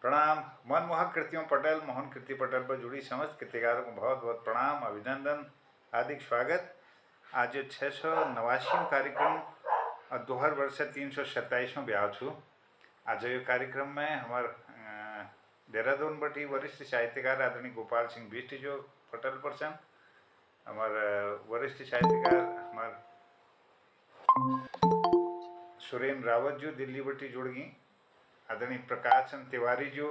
प्रणाम। मनमोहक कृतियों पटेल, मोहन कीर्ति पटेल पर जुड़ी समस्त कृतिकारों को बहुत बहुत प्रणाम, अभिनंदन, हार्दिक स्वागत। आज जो 689 कार्यक्रम और 2000 से 327 ब्याह छू। आज ये कार्यक्रम में हमार देहरादून बटी वरिष्ठ साहित्यकार आदरणीय गोपाल सिंह बिष्ट जो पटेल परसन, हमार वरिष्ठ साहित्यकार हमार सुरेंद्र रावत जो दिल्ली बटी जुड़ गई, आदरणीय प्रकाश चंद तिवारी जो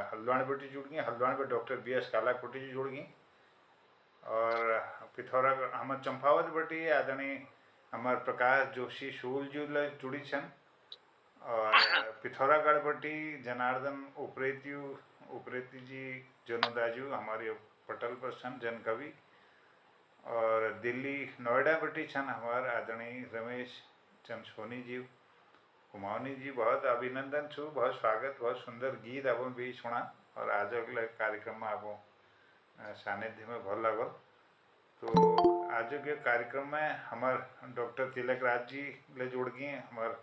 हल्द्वानी बटी जुड़ गई, हल्द्वानी पर डॉक्टर BS कालाकोटी जी जुड़ गई, और पिथौरा हमार चंपावत बटी आदरणीय हमार प्रकाश जोशी शूल जी जुड़ी छन, और पिथौरागढ़ बटी जनार्दन उप्रेती जी जनोदाजू हमारे पटल पर छन जन कवि, और दिल्ली नोएडा बटी छन हमार आदरणीय रमेश चंद सोनी जी कुमाऊनी जी। बहुत अभिनंदन छू, बहुत स्वागत, बहुत सुंदर गीत आप भी सुना, और आज अगले कार्यक्रम में आप सानिध्य में भल लगल। तो आज के कार्यक्रम में हमार डॉक्टर तिलक राज जी ले जुड़ गए, हमार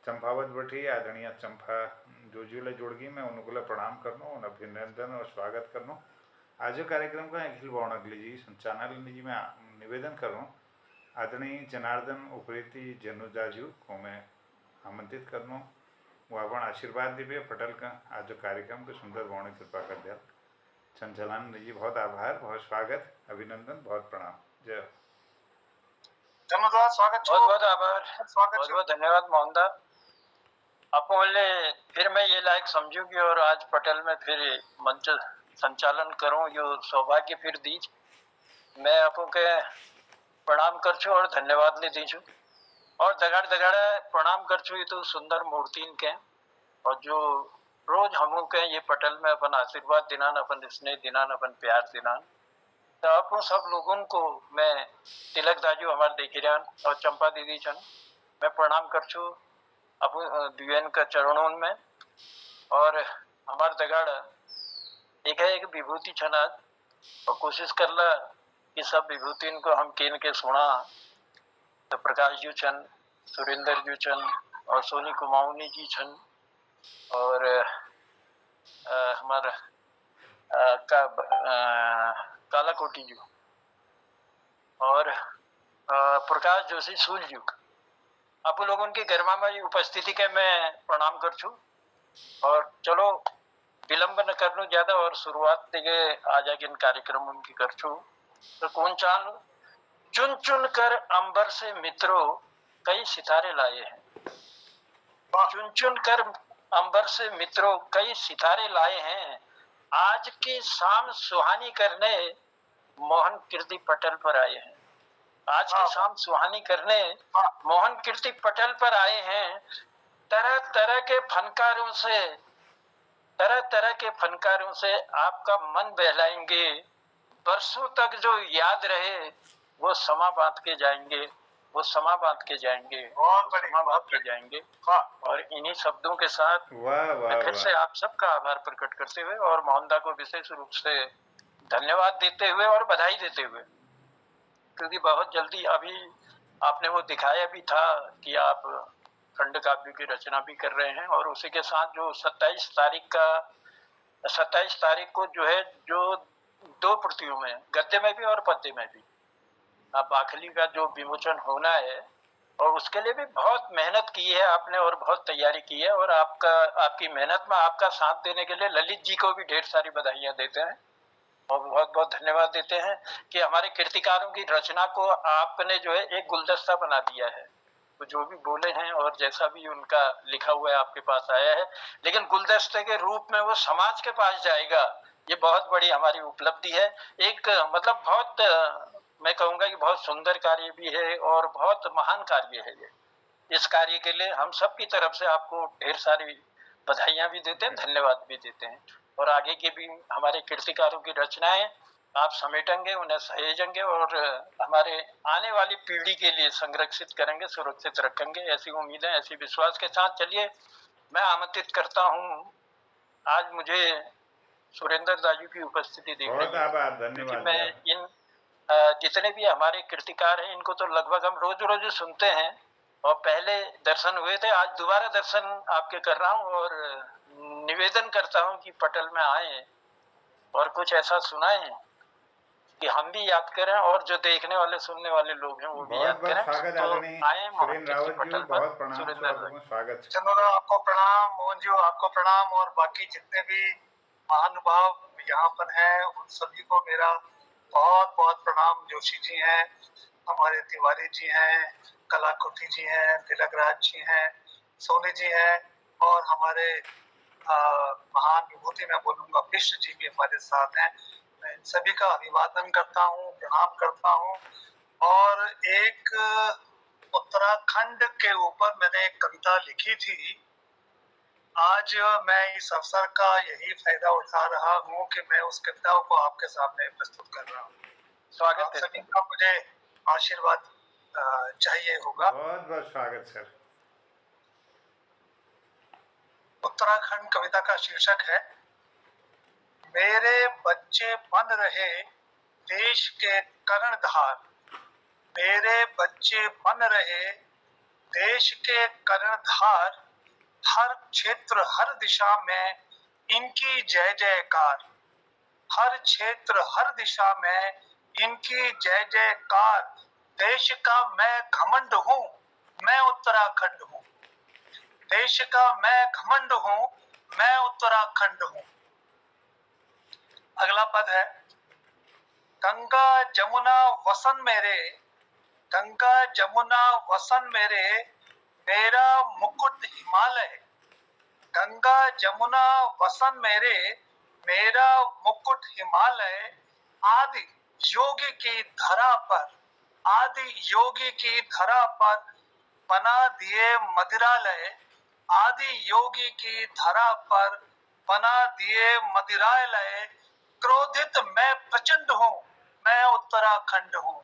चंपावत बटी आदरणीय चंपा जोजू ले जुड़ गई। मैं उनको प्रणाम करनो और अभिनंदन और स्वागत करनो। आज कार्यक्रम का अखिल बावनगली जी संचालन जी मैं निवेदन करूँ, आदरणीय जनार्दन उप्रेती जनुदाजू को मैं आमंत्रित करनो, वो अपन आशीर्वाद दिव्य पटेल का आज जो कार्यक्रम को सुंदर गौण कृपा कर दिया। संचालन जी बहुत आभार, बहुत स्वागत, अभिनंदन, बहुत प्रणाम। जय धन्यवाद, स्वागत, बहुत बहुत आभार, बहुत बहुत धन्यवाद मोहनदा। आप बोले फिर मैं ये लायक समझू कि और आज पटेल में फिर मंच संचालन करूं, यो सौभाग्य फिर दीज। मैं आपको के प्रणाम कर छू और धन्यवाद ले दीजू, और दगाड़ दगाड़ा प्रणाम कर छू। ये तो सुंदर मूर्तिन के, और जो रोज हम के ये पटेल में अपन आशीर्वाद दिनान, अपन स्नेह दिनान, अपन प्यार दिनान, तो आप सब लोगों को मैं तिलक दाजू हमारे देखी रहन और चंपा दीदी छन मैं प्रणाम कर छू अब द्विवेन का चरणों में। और हमार दगाड़ एक है एक विभूति छन आज, और कोशिश करला कि सब विभूति को हम केन के सुना। तो प्रकाश जी छन, सुरेंद्र जी छन, और सोनी कुमाऊनी जी छन, और हमारा कालाकोटी जी, और प्रकाश जोशी सूल जी। आप लोगों की गरिमा में उपस्थिति के मैं प्रणाम कर छू, और चलो विलंब न करनू ज्यादा और शुरुआत देगे आज इन कार्यक्रम की कर छू। तो कौन चाल चुन चुन कर अंबर से मित्रों कई सितारे लाए हैं, चुन चुन कर अंबर से मित्रों कई सितारे लाए हैं, आज की शाम सुहानी करने मोहन कीर्ति पटेल पर आए हैं। आज की शाम सुहानी करने मोहन कीर्ति पटेल पर आए हैं। तरह तरह के फनकारों से आपका मन बहलाएंगे, बरसों तक जो याद रहे वो समा बांध के जाएंगे, वो समा बांध के जाएंगे, समा बांध के जाएंगे। और इन्हीं शब्दों के साथ मैं फिर से आप सबका आभार प्रकट करते हुए और मोहनदा को विशेष रूप से धन्यवाद देते हुए और बधाई देते हुए, क्योंकि बहुत जल्दी अभी आपने वो दिखाया भी था कि आप खंड काव्य की रचना भी कर रहे हैं, और उसी के साथ जो 27 तारीख को जो है जो 2 प्रतियों में गद्य में भी और पद्य में भी आप आखिरी का जो विमोचन होना है, और उसके लिए भी बहुत मेहनत की है आपने और बहुत तैयारी की है, और आपकी मेहनत में आपका साथ देने के लिए ललित जी को भी ढेर सारी बधाइयां देते हैं और बहुत बहुत धन्यवाद देते हैं कि हमारे कृतिकारों की रचना को आपने जो है एक गुलदस्ता बना दिया है। तो जो भी बोले हैं और जैसा भी उनका लिखा हुआ है आपके पास आया है, लेकिन गुलदस्ते के रूप में वो समाज के पास जाएगा, ये बहुत बड़ी हमारी उपलब्धि है। एक मतलब बहुत मैं कहूँगा कि बहुत सुंदर कार्य भी है और बहुत महान कार्य है ये। इस कार्य के लिए हम सब की तरफ से आपको ढेर सारी बधाइयां भी देते हैं, धन्यवाद भी देते हैं, और आगे के भी हमारे कृतिकारों की रचनाएं आप समेटेंगे, उन्हें सहेजेंगे और हमारे आने वाली पीढ़ी के लिए संरक्षित करेंगे, सुरक्षित रखेंगे, ऐसी उम्मीदें, ऐसी विश्वास के साथ चलिए मैं आमंत्रित करता हूँ। आज मुझे सुरेंद्र दाजू की उपस्थिति देख रही है, क्योंकि मैं इन जितने भी हमारे कृतिकार हैं इनको तो लगभग हम रोज रोज सुनते हैं, और पहले दर्शन हुए थे, आज दोबारा दर्शन आपके कर रहा हूँ और निवेदन करता हूँ कि पटल में आए और कुछ ऐसा सुनाएं कि हम भी याद करें और जो देखने वाले सुनने वाले लोग हैं वो भी बहुत याद बहुत करें। स्वागत तो आदरणीय आए मोहन सुरेंद्र कीर्ति रावत जी, पटल पर। बहुत प्रणाम सुरेंद्र आप लोगों भाई, का स्वागत। चंदोरा आपको प्रणाम, मोहन जी आपको प्रणाम और बाकी जितने भी महानुभाव यहाँ पर हैं उन सभी को मेरा बहुत बहुत प्रणाम। जोशी जी हैं, हमारे तिवारी जी हैं, कलाकुटी जी हैं, तिलक राज जी हैं, सोनी जी हैं और हमारे महान विभूति में बोलूंगा विश्व जी भी हमारे साथ हैं। मैं इन सभी का अभिवादन करता हूँ, प्रणाम करता हूँ। और एक उत्तराखंड के ऊपर मैंने एक कविता लिखी थी। आज मैं इस अवसर का यही फायदा उठा रहा हूँ कि मैं उस कविता को आपके सामने प्रस्तुत कर रहा हूँ। स्वागत आप है। सभी का मुझे आशीर्वाद चाहिए होगा। बहुत बहुत स्वागत सर। उत्तराखंड कविता का शीर्षक है मेरे बच्चे बन रहे देश के कर्णधार। मेरे बच्चे बन रहे देश के कर्णधार, हर क्षेत्र हर दिशा में इनकी जय जयकार। हर क्षेत्र हर दिशा में इनकी जय जयकार। देश का मैं घमंड हूँ, मैं उत्तराखंड हूँ। देश का मैं घमंड हूँ, मैं उत्तराखंड हूँ। अगला पद है गंगा जमुना वसन मेरे। गंगा जमुना वसन मेरे, मेरा मुकुट हिमालय। गंगा जमुना वसन मेरे, मेरा मुकुट हिमालय। आदि योगी की धरा पर, आदि योगी की धरा पर बना दिए मदिरालय। आदि योगी की धरा पर बना दिए मदिरालय। क्रोधित मैं प्रचंड हूँ, मैं उत्तराखंड हूँ।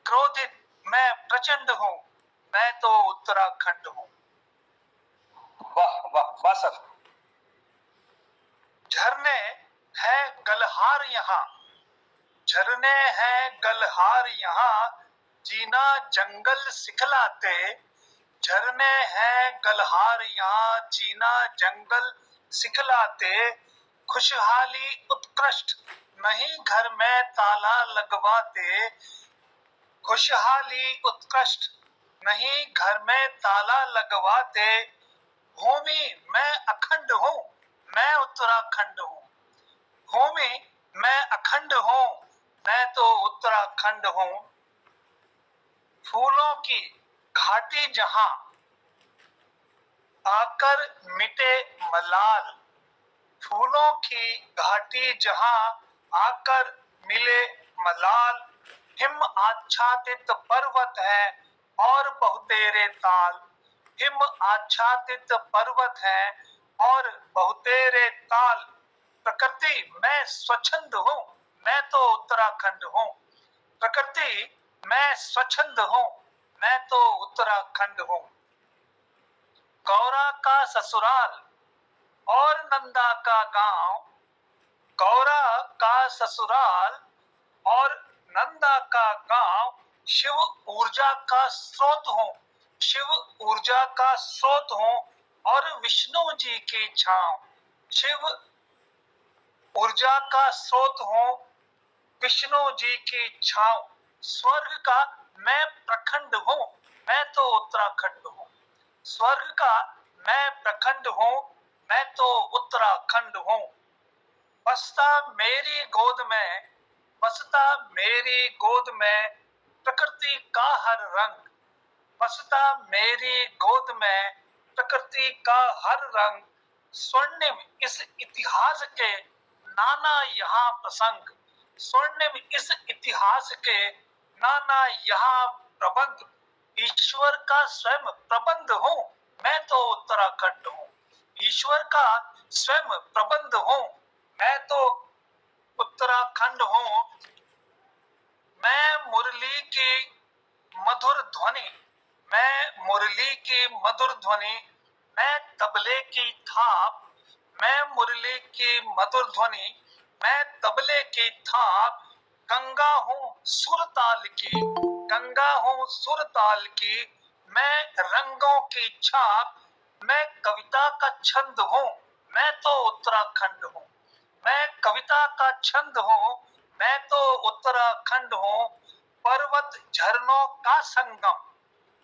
क्रोधित मैं प्रचंड हूँ, मैं तो उत्तराखंड हूँ। वाह वाह वाह सर। झरने है गलहार यहाँ, झरने हैं गलहार यहाँ, जीना जंगल सिखलाते। झरने हैं गलहार यहाँ, जीना जंगल सिखलाते। खुशहाली उत्कृष्ट नहीं घर में ताला लगवाते। खुशहाली उत्कृष्ट नहीं घर में ताला लगवाते। भूमि मैं अखंड हूँ, मैं उत्तराखंड हूँ। भूमि मैं अखंड हूँ, मैं तो उत्तराखंड हूँ। फूलों की घाटी जहाँ आकर मिटे मलाल। फूलों की घाटी जहाँ आकर मिले मलाल। हिम आच्छादित पर्वत है और बहुतेरे ताल। हिम आच्छादित पर्वत है और बहुतेरे ताल। प्रकृति मैं स्वच्छंद हूँ, मैं तो उत्तराखंड हूँ। प्रकृति मैं स्वच्छंद हूँ, मैं तो उत्तराखंड हूँ। गौरा का ससुराल और नंदा का गांव। गौरा का ससुराल और नंदा का गांव। शिव ऊर्जा का स्रोत हूँ, शिव ऊर्जा का स्रोत हूँ और विष्णु जी की छांव। शिव ऊर्जा का स्रोत हूँ, विष्णु जी की छांव। स्वर्ग का मैं प्रखंड हूँ, मैं तो उत्तराखंड हूँ। स्वर्ग का मैं प्रखंड हूँ, मैं तो उत्तराखंड हूँ। बसता मेरी गोद में, बसता मेरी गोद में प्रकृति का हर रंग। बसता मेरी गोद में प्रकृति का हर रंग। स्वर्णिम इस इतिहास के नाना यहाँ प्रसंग। स्वर्णिम इस इतिहास के नाना यहाँ प्रबंध। ईश्वर का स्वयं प्रबंध हूँ, मैं तो उत्तराखंड हूँ। ईश्वर का स्वयं प्रबंध हूँ, मैं तो उत्तराखंड हूँ। मैं मुरली की मधुर ध्वनि, मैं मुरली की मधुर ध्वनि, मैं तबले की थाप। मैं मुरली की मधुर ध्वनि, मैं तबले की थाप। गंगा हूँ सुर ताल की, गंगा हूँ सुर ताल की, मैं रंगों की छाप, मैं कविता का छंद हूँ, मैं तो उत्तराखंड हूँ। मैं कविता का छंद हूँ, मैं तो उत्तराखंड हूँ। पर्वत झरनों का संगम,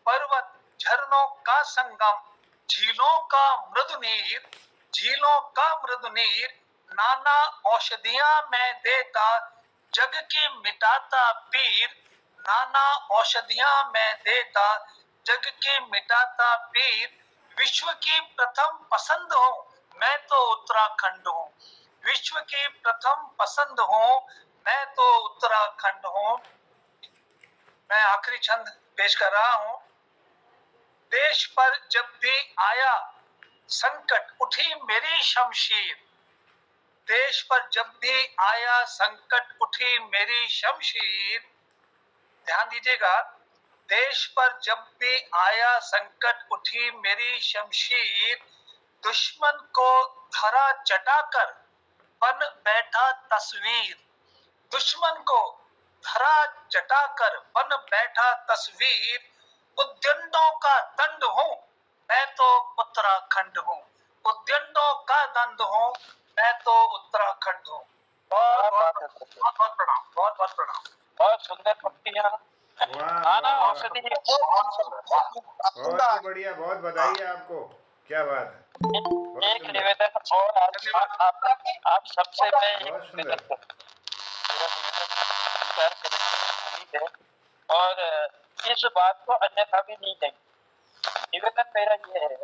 पर्वत झरनों का संगम, झीलों का मृदु नीर, झीलों का मृदु नीर, नाना औषधियां मैं देता, जग की मिटाता पीर, नाना औषधियां मैं देता, जग की मिटाता पीर। विश्व की प्रथम पसंद हूँ, मैं तो उत्तराखंड हूँ। विश्व की प्रथम पसंद हूँ, मैं तो उत्तराखंड हूँ। मैं आखिरी छंद पेश कर रहा हूँ। देश पर जब भी आया संकट, उठी मेरी शमशीर। देश पर जब भी आया संकट, उठी मेरी शमशीर। ध्यान दीजिएगा, देश पर जब भी आया संकट, उठी मेरी शमशीर। दुश्मन को धरा चटाकर बन बैठा तस्वीर, दुश्मन को धरा चटाकर बन बैठा तस्वीर। उद्यंडों का दंड हूँ, मैं तो उत्तराखंड हूँ। उद्यंडों का दंड हूँ, मैं तो उत्तराखंड हूँ। बहुत बहुत प्रणाम, बहुत बहुत प्रणाम। बहुत सुंदर पंक्तियां। वाह नाना वाह वाह, औषधि बहुत ही बढ़िया, बहुत बधाई है आपको, क्या बात है, बहुत एक सुंदर, निवेदन और आप सबसे मैं एक बहुत निवेदन सुंदर। मेरा निवेदन स्वीकार करेंगे उम्मीद है, और इस बात को अन्यथा भी नहीं देंगे। निवेदन मेरा ये है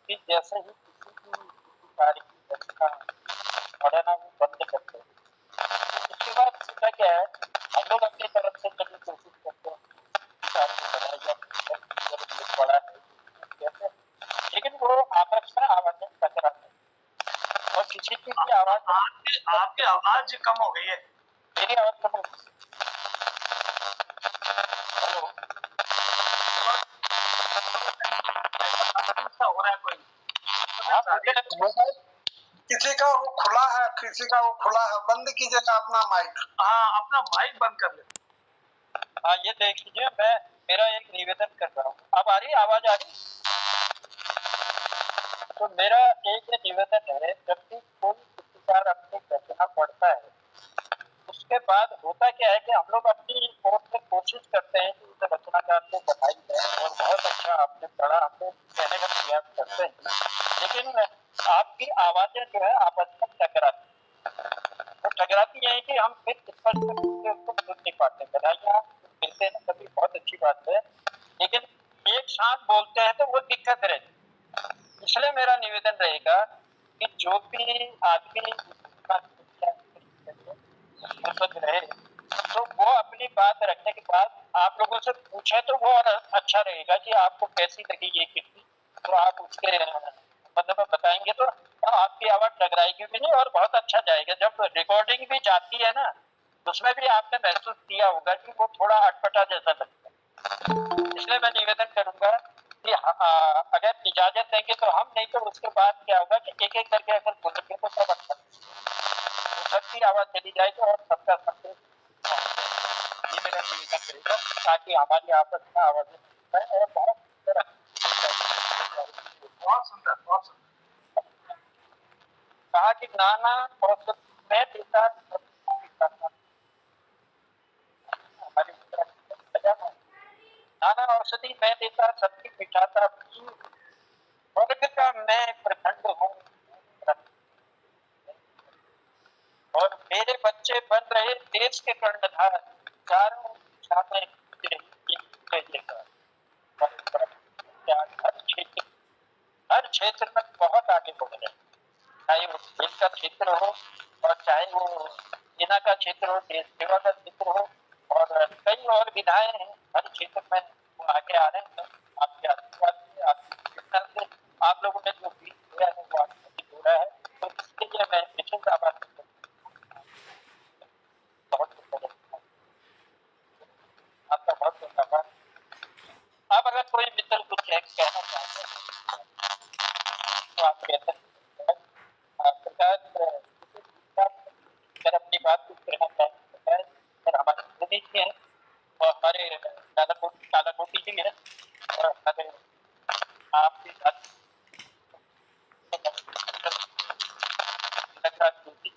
कि जैसे ही किसी कार्य की रचना पढ़ना वो बंद करते हैं, उसके बाद होता क्या है, हम लोग अपनी तरफ से कभी कोशिश करते हैं कि आपको बनाया पड़ा है कैसे, लेकिन वो आपस में आवाजें टकराते हैं और किसी की भी आवाज आपकी आवाज कम हो गई है। मेरी आवाज कम हो गई। हेलो, ऐसा हो रहा है कोई, आप किसी का वो खुला है, किसी का वो खुला है। बंद कीजिएगा अपना माइक। हाँ, अपना माइक बंद कर ले। हाँ, ये देख लीजिए, मैं मेरा एक निवेदन कर रहा हूँ। अब आ रही आवाज आ रही? तो मेरा एक निवेदन है, जब भी कोई किसी अपनी रचना पढ़ता है, उसके बाद होता क्या है कि हम लोग अपनी ओर से कोशिश करते हैं कि उस रचनाकार को बधाई दें और बहुत अच्छा आपने पढ़ा, हमको कहने का प्रयास करते हैं, लेकिन आपकी आवाजें जो है आपस में टकराती तो टकराती है कि हम फिर स्पष्ट रूप से उसको सुन नहीं पाते। बधाइयाँ मिलते हैं कभी, बहुत अच्छी बात है, लेकिन एक साथ बोलते हैं तो वो दिक्कत रहती। इसलिए मेरा निवेदन रहेगा कि जो भी आदमी रहे तो वो अपनी बात रखने के बाद आप लोगों से पूछे तो वो अच्छा रहेगा कि आपको कैसी लगी ये कितनी, तो आप उसके मतलब में बताएंगे तो आपकी आवाज टकराएगी भी नहीं और बहुत अच्छा जाएगा। जब रिकॉर्डिंग भी जाती है ना, उसमें भी आपने महसूस किया होगा कि वो थोड़ा अटपटा जैसा लगता है। इसलिए मैं निवेदन करूंगा कि अगर इजाजत देंगे तो हम, नहीं तो उसके बाद क्या होगा कि एक एक करके अगर बोलेंगे तो सब अच्छा, तो सबकी आवाज चली जाएगी और सबका संदेश, ये मेरा निवेदन रहेगा ताकि हमारी आपस में आवाजें और बहुत सुंदर, बहुत सुंदर। कहा कि नाना औषधि मैं देता, हमारी नाना औषधि मैं देता, सबकी मिटाता वर्ग का मैं प्रखंड हूँ, और मेरे बच्चे बन रहे देश के कर्णधार, चारों दिशा में हर क्षेत्र में बहुत आगे बढ़ रहे हैं, चाहे वो खेल का क्षेत्र हो और चाहे वो सेना का क्षेत्र हो, देश सेवा का क्षेत्र हो, और कई और विधाएं हैं हर क्षेत्र में वो आगे आ रहे हैं। आपके आशीर्वाद से, आपकी प्रेरणा से, आप लोगों ने जो बीज बोया है वो आगे हो रहा है, तो इसके लिए मैं विशेष आभार बहुत आपका बहुत बहुत आभार। अब अगर कोई मित्र कुछ कहना चाहते हैं तो आप कहते हैं सरकार अगर अपनी बात कुछ कहना चाहते हैं, हमारे मोदी जी हैं और हमारे कालाकोटी जी हैं,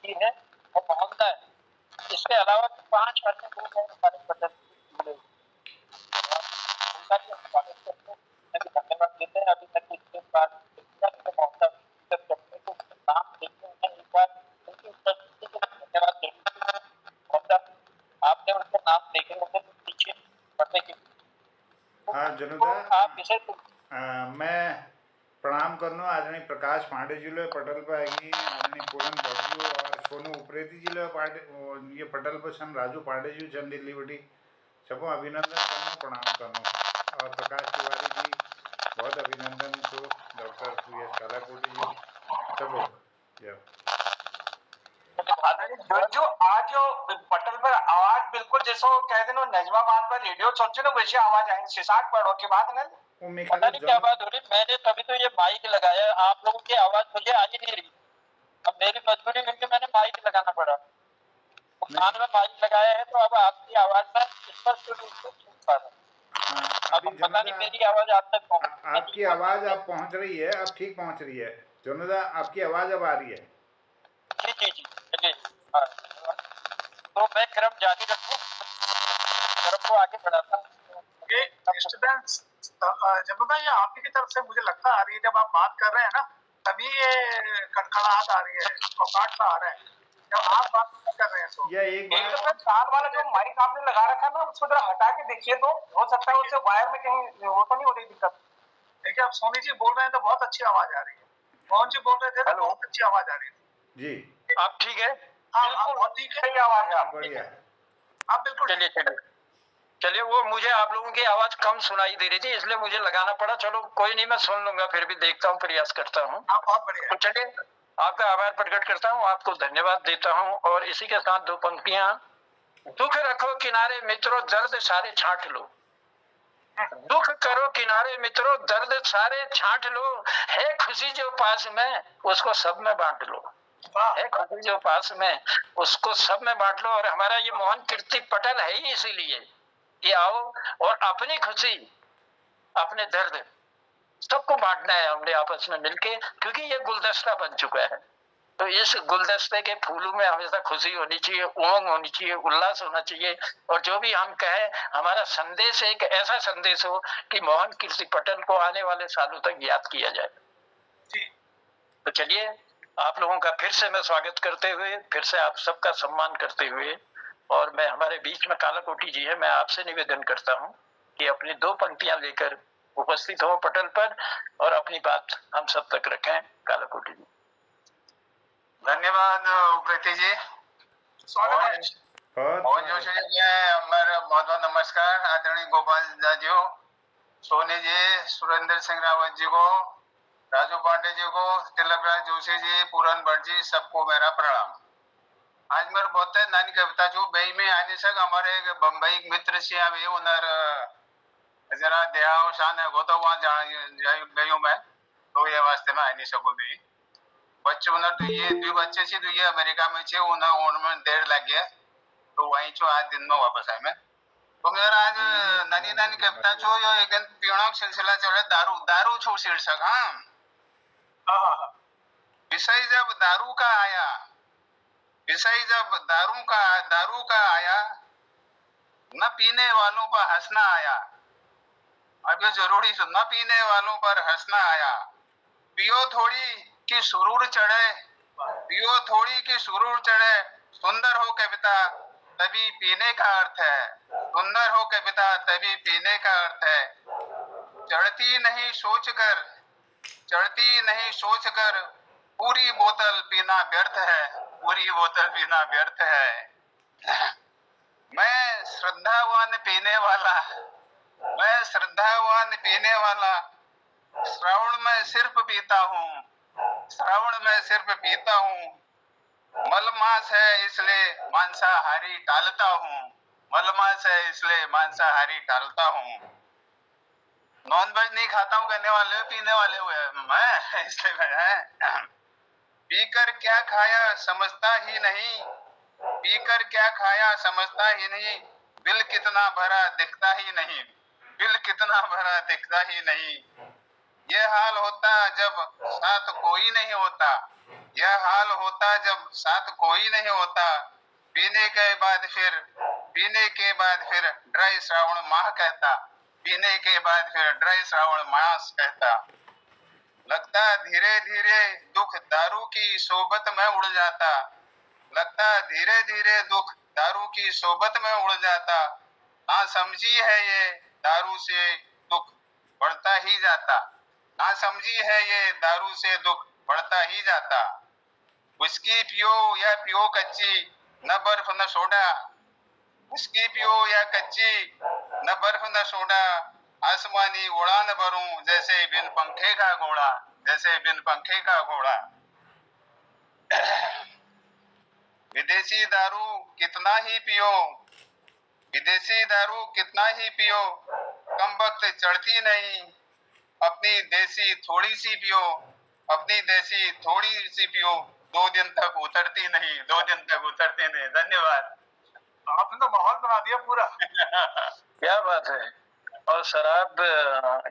जी है और मोहनदा है। इसके अलावा 5 अन्य लोग हैं हमारे पटल से जुड़े हुए। उनका भी हम स्वागत करते हैं, उन्हें भी धन्यवाद देते हैं। अभी तक इसके बाद मोहनदा करते तो नाम लेते हैं, एक बार उनकी उपस्थिति के लिए धन्यवाद देते हैं। मोहनदा, आपने उनके नाम देखे होंगे तो पीछे पढ़ने के हाँ जनुदा, आप इसे मैं प्रणाम करनो आदरणीय प्रकाश पांडे जी लो पटल पर आएगी, आदरणीय पूरन भट्टू और सोनू उप्रेती जी लो पांडे ये पटल पर सन राजू पांडे जी जन दिल्ली बटी सबको अभिनंदन करनो प्रणाम करनो। और प्रकाश तिवारी जी बहुत अभिनंदन तो डॉक्टर VS कालाकोटी जी सबको जय। जो आज जो पटल पर आवाज बिल्कुल जैसे कह देनो नजमाबाद पर रेडियो चलছে ना वैसे आवाज आई 6-7 पड़ो की बात ना। पता नहीं क्या बात हो रही, मैंने तभी तो ये माइक लगाया, आप लोगों की आवाज मुझे आ ही नहीं रही। अब मेरी मजबूरी में कि मैंने माइक लगाना पड़ा, कान में माइक लगाया है तो अब आपकी आवाज में स्पष्ट रूप से सुन पा रहा हूं। अब पता नहीं मेरी आवाज आप तक पहुंच, आपकी आवाज अब पहुंच रही है, अब ठीक पहुंच रही है जनदा, आपकी आवाज अब आ रही है। जी जी जी चलिए, तो मैं क्रम जारी रखूं, क्रम को आगे बढ़ाता हूँ। ये डिस्टर्बेंस जनता ये आप ही की तरफ से मुझे लगता आ रही है, जब आप बात कर रहे हैं ना तभी ये कड़कड़ाहट आ रही है, कड़कड़ाहट सा आ रहा है जब आप बात कर रहे हैं तो। या एक बार कान वाला जो माइक आपने लगा रखा है ना उसको जरा हटा के देखिए तो हो सकता है उससे वायर में कहीं वो तो नहीं हो रही दिक्कत। देखिए आप सोनी जी बोल रहे हैं तो बहुत अच्छी आवाज आ रही है, मोहन जी बोल रहे थे तो बहुत अच्छी आवाज आ रही थी जी। आप ठीक है? हाँ बहुत ठीक है, आवाज है आप बढ़िया, आप बिल्कुल चलिए। वो मुझे आप लोगों की आवाज कम सुनाई दे रही थी इसलिए मुझे लगाना पड़ा। चलो कोई नहीं, मैं सुन लूंगा, फिर भी देखता हूँ, प्रयास करता हूँ। बहुत बढ़िया। तो चलिए आपका आभार प्रकट करता हूँ, आपको धन्यवाद देता हूँ और इसी के साथ 2 पंक्तियां। दुख रखो किनारे मित्रों दर्द सारे छांट लो, दुख करो किनारे मित्रों दर्द सारे छांट लो, है खुशी जो पास में उसको सब में बांट लो, है खुशी जो पास में उसको सब में बांट लो। और हमारा ये मोहन कीर्ति पटल है ही इसीलिए कि आओ और अपनी खुशी अपने दर्द सबको बांटना है हमने आपस में मिलके, क्योंकि ये गुलदस्ता बन चुका है। तो इस गुलदस्ते के फूलों में हमेशा खुशी होनी चाहिए, उमंग होनी चाहिए, उल्लास होना चाहिए। और जो भी हम कहें हमारा संदेश एक ऐसा संदेश हो कि मोहन कीर्ति पटल को आने वाले सालों तक याद किया जाए। तो चलिए आप लोगों का फिर से मैं स्वागत करते हुए, फिर से आप सबका सम्मान करते हुए, और मैं हमारे बीच में कालाकोटी जी है, मैं आपसे निवेदन करता हूं कि अपनी 2 पंक्तियां लेकर उपस्थित हो पटल पर और अपनी बात हम सब तक रखें। कालाकोटी जी। धन्यवाद उप्रेती जी, स्वागत है। मोहन जोशी जी हमारा बहुत बहुत नमस्कार। आदरणीय गोपाल दादियो, सोनी जी, सुरेंद्र सिंह रावत जी को, राजू पांडे जी को, तिलकराज जोशी जी, पूरन भट्ट जी, सबको मेरा प्रणाम। आज मेरे बहुत नानी कविता जो बई में आने सक हमारे बम्बई मित्र से अभी उनर जरा देहावसान है वो तो वहाँ गई मैं तो ये वास्ते में आ नहीं सकूँ भी बच्चे उन्हें तो ये 2 बच्चे से तो ये अमेरिका में छे उन्हें देर लग गया तो वहीं छो आज दिन में वापस आए मैं। तो मेरा आज नानी नानी कविता छो यो एक दिन पीणों सिलसिला चले दारू दारू छो शीर्षक। हाँ विषय जब दारू का आया, विषय जब दारू का आया, न पीने वालों पर हंसना आया। अब ये जरूरी न पीने वालों पर हंसना आया। पियो थोड़ी कि सुरूर चढ़े, पियो थोड़ी कि सुरूर चढ़े, सुंदर हो कविता तभी पीने का अर्थ है, सुंदर हो कविता तभी पीने का अर्थ है। चढ़ती नहीं सोचकर पूरी बोतल पीना व्यर्थ है, पूरी बोतल पीना व्यर्थ है। मैं श्रद्धावान पीने वाला श्रावण में सिर्फ पीता हूँ, मलमास है इसलिए मांसाहारी टालता हूँ, नॉनवेज नहीं खाता हूँ कहने वाले पीने वाले हुए मैं इसलिए मैं पीकर क्या खाया समझता ही नहीं, बिल कितना भरा दिखता ही नहीं, ये हाल होता जब साथ कोई नहीं होता, यह हाल होता जब साथ कोई नहीं होता, पीने के बाद फिर ड्राई श्रावण माह कहता, पीने के बाद फिर ड्राई श्रावण मास कहता। लगता धीरे धीरे दुख दारू की सोबत में उड़ जाता, लगता धीरे धीरे दुख दारू की सोबत में उड़ जाता। ना समझी है ये दारू से दुख बढ़ता ही जाता, ना समझी है ये दारू से दुख बढ़ता ही जाता। विस्की पियो या पियो कच्ची, न बर्फ न सोडा, विस्की पियो या कच्ची, न बर्फ न सोडा। आसमानी उड़ान भरूं जैसे बिन पंखे का घोड़ा, जैसे बिन पंखे का घोड़ा। विदेशी दारू कितना ही पियो, विदेशी दारू कितना ही पियो, कम वक्त चढ़ती नहीं। अपनी देसी थोड़ी सी पियो, अपनी देसी थोड़ी सी पियो, 2 दिन तक उतरती नहीं, 2 दिन तक उतरती नहीं। धन्यवाद। आपने तो माहौल बना दिया पूरा। क्या बात है। और शराब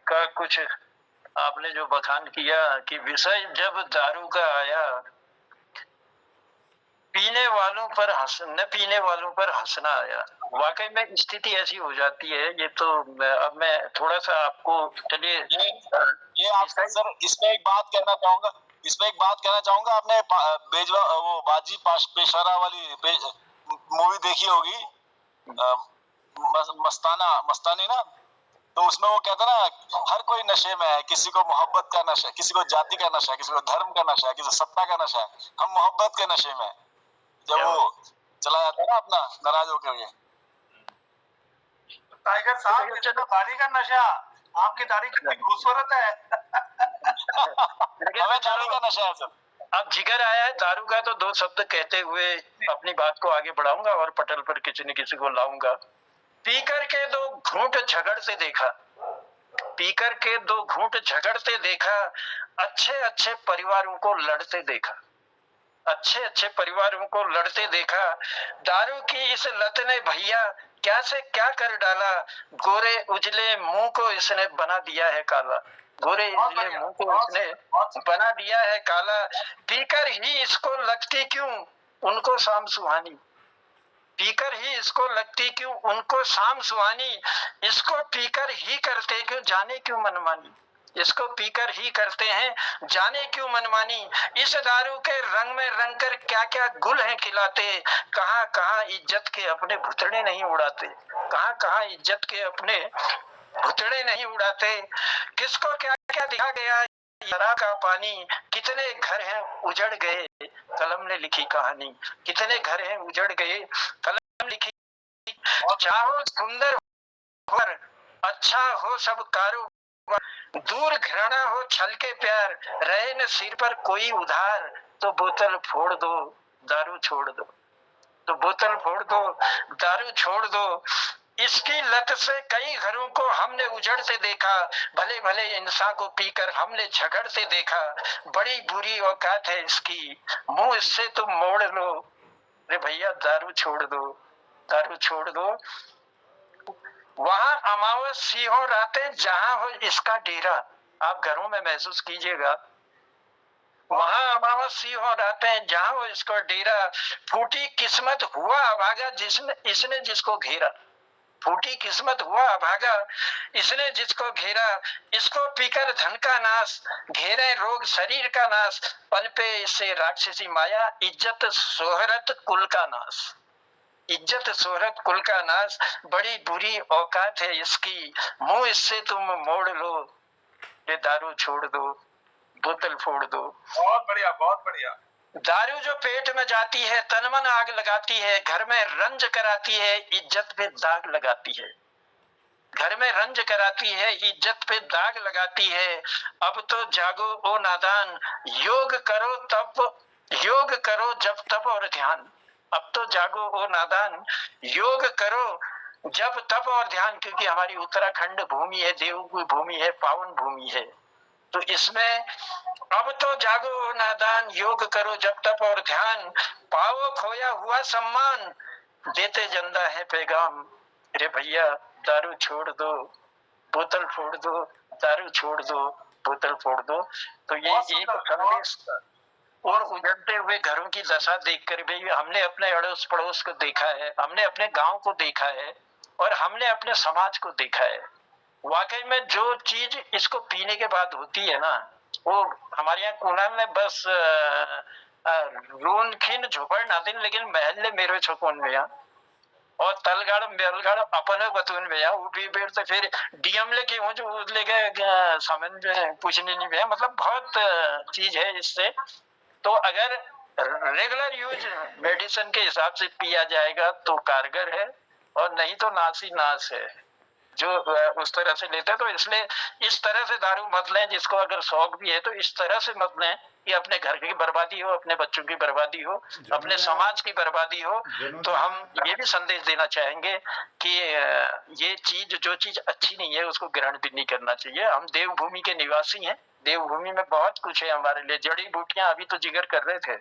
का कुछ आपने जो बखान किया कि विषय जब दारू का आया, पीने वालों पर न पीने वालों पर हंसना आया। वाकई में स्थिति ऐसी हो जाती है। ये तो अब मैं थोड़ा सा आपको चलिए ये आप सर इसमें एक बात कहना चाहूंगा, आपने बेजवा वो बाजी पेशवारा वाली मूवी देखी होगी, मस्तानी ना, तो उसमें वो कहता ना हर कोई नशे में है, किसी को मोहब्बत का नशा, किसी को जाति का नशा, किसी को धर्म का नशा, किसी को सत्ता का नशा। हम मोहब्बत के नशे में, जब वो चला जाता है ना अपना नाराज होकर के। टाइगर साहब चलो दाढ़ी का नशा, आपकी दाढ़ी कितनी खूबसूरत है। हमें दाढ़ी का नशा है सर। अब जिक्र आया है दारू का, तो 2 शब्द कहते हुए अपनी बात को आगे बढ़ाऊंगा और पटल पर किसी न किसी को लाऊंगा। पीकर के 2 घूंट झगड़ते देखा, पीकर के 2 घूंट झगड़ते देखा, अच्छे अच्छे परिवारों को लड़ते देखा, अच्छे अच्छे परिवारों को लड़ते देखा। दारू की इस लत ने भैया क्या से क्या कर डाला, गोरे उजले मुंह को इसने बना दिया है काला, गोरे उजले मुंह को इसने बना दिया है काला। पीकर ही इसको लगती क्यों उनको शाम सुहानी, पीकर ही इसको लगती क्यों उनको शाम सुहानी, इसको पीकर ही करते क्यों जाने क्यों मनमानी, इसको पीकर ही करते हैं जाने क्यों मनमानी। इस दारू के रंग में रंग कर क्या क्या गुल हैं खिलाते, कहां कहां इज्जत के अपने भुतड़े नहीं उड़ाते, कहां कहां इज्जत के अपने भुतड़े नहीं उड़ाते। किसको क्या क्या दिखा गया शराब का पानी, कितने घर हैं उजड़ गए कलम ने लिखी कहानी, कितने घर हैं उजड़ गए कलम लिखी। चाहो सुंदर हो अच्छा हो सब कारोबार, दूर घृणा हो छल के प्यार, रहे न सिर पर कोई उधार, तो बोतल फोड़ दो दारू छोड़ दो, तो बोतल फोड़ दो दारू छोड़ दो। इसकी लत से कई घरों को हमने उजड़ते देखा, भले भले इंसान को पीकर हमने झगड़ते देखा। बड़ी बुरी औकात है इसकी, मुंह इससे तुम मोड़ लो, रे भैया दारू छोड़ दो, दारू छोड़ दो। वहां अमावस सी हो रातें जहां हो इसका डेरा, आप घरों में महसूस कीजिएगा। वहां अमावस सी हो रातें जहां हो इसका डेरा, फूटी किस्मत हुआ अभागा जिसने इसने जिसको घेरा, फूटी किस्मत हुआ अभागा इसने जिसको घेरा। इसको पीकर धन का नाश, घेरे रोग शरीर का नाश, पल पे इससे राक्षसी माया, इज्जत शोहरत कुल का नाश, इज्जत शोहरत कुल का नाश। बड़ी बुरी औकात है इसकी, मुंह इससे तुम मोड़ लो, ये दारू छोड़ दो बोतल फोड़ दो। बहुत बढ़िया, बहुत बढ़िया। दारू जो पेट में जाती है तन मन आग लगाती है, घर में रंज कराती है इज्जत पे दाग लगाती है, घर में रंज कराती है इज्जत पे दाग लगाती है। अब तो जागो ओ नादान, योग करो तप, योग करो जब तप और ध्यान। अब तो जागो ओ नादान, योग करो जब तप और ध्यान, क्योंकि हमारी उत्तराखंड भूमि है, देव की भूमि है, पावन भूमि है। तो इसमें अब तो जागो नादान, योग करो जब तप और ध्यान, पाओ खोया हुआ सम्मान, देते जिंदा है पैगाम, रे भैया दारू छोड़ दो बोतल फोड़ दो, दारू छोड़ दो बोतल फोड़ दो। तो ये एक संदेश और उजड़ते हुए घरों की दशा देखकर भी हमने अपने अड़ोस पड़ोस को देखा है, हमने अपने गांव को देखा है और हमने अपने समाज को देखा है। वाकई में जो चीज इसको पीने के बाद होती है ना, वो हमारे यहाँ कूनल में बस रून खिन झोपड़ ना दिन लेकिन महल मेरे छकोन में यहाँ और तलगढ़ मेलगढ़ अपने बतून में यहाँ उठी बेर तो फिर डीएम लेके हूँ जो लेके समन पूछने नहीं में, मतलब बहुत चीज है इससे। तो अगर रेगुलर यूज मेडिसिन के हिसाब से पिया जाएगा तो कारगर है और नहीं तो नाश ही नाश है जो उस तरह से लेते हैं। तो इसलिए इस तरह से दारू मत लें, जिसको अगर शौक भी है तो इस तरह से मत लें कि अपने घर की बर्बादी हो, अपने बच्चों की बर्बादी हो, अपने समाज की बर्बादी हो। तो हम ये भी संदेश देना चाहेंगे कि ये चीज जो चीज अच्छी नहीं है उसको ग्रहण भी नहीं करना चाहिए। हम देवभूमि के निवासी हैं, देवभूमि में बहुत कुछ है हमारे लिए। जड़ी बूटियां अभी तो जिक्र कर रहे थे,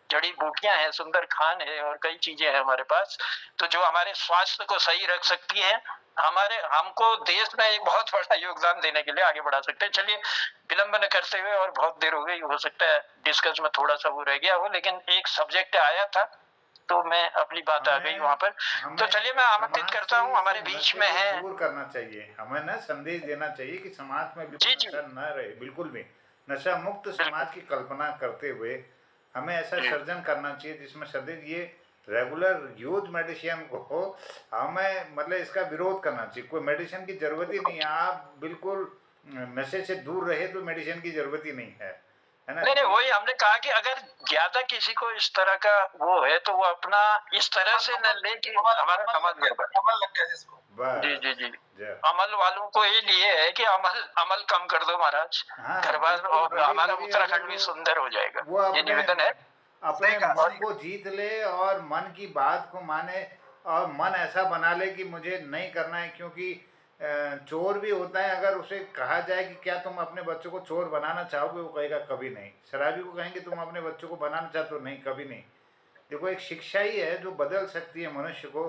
जड़ी बूटियां हैं, सुंदर खान है और कई चीजें हैं हमारे पास, तो जो हमारे स्वास्थ्य को सही रख सकती हैं, हमारे हमको देश में एक बहुत बड़ा योगदान देने के लिए आगे बढ़ा सकते हैं। चलिए विलंब न करते हुए, और बहुत देर हो गई, हो सकता है डिस्कस में थोड़ा सा वो रह गया हो, लेकिन एक सब्जेक्ट आया था तो मैं अपनी बात आ गई वहां पर। तो चलिए मैं आमंत्रित करता हूँ, हमारे बीच में है। दूर करना चाहिए हमें ना, संदेश देना चाहिए कि समाज में बिल्कुल नशा न रहे, बिल्कुल भी नशा मुक्त समाज की कल्पना करते हुए हमें ऐसा सर्जन करना चाहिए जिसमें सदैव ये रेगुलर यूज मेडिसिन को हमें मतलब इसका विरोध करना चाहिए। कोई मेडिसिन की जरूरत ही नहीं है, आप बिल्कुल नशे से दूर रहे तो मेडिसिन की जरूरत ही नहीं है, है ना। नहीं, वही हमने कहा कि अगर ज्यादा किसी को इस तरह का वो है तो वो अपना इस तरह से न ले कि हमारा समझ अमल लग गया जिसको। जी जी जी, अमल वालों को ये लिए है कि अमल कम कर दो महाराज, घर बार और हमारा उत्तराखंड भी सुंदर हो जाएगा, ये निवेदन है। अपने मन को जीत ले और मन की बात को माने और मन ऐसा बना ले कि मुझे नहीं करना है। क्योंकि चोर भी होता है, अगर उसे कहा जाए कि क्या तुम अपने बच्चों को चोर बनाना चाहोगे, वो कहेगा कभी नहीं। शराबी को कहेंगे तुम अपने बच्चों को बनाना चाहते हो, नहीं, कभी नहीं। देखो एक शिक्षा ही है जो बदल सकती है मनुष्य को,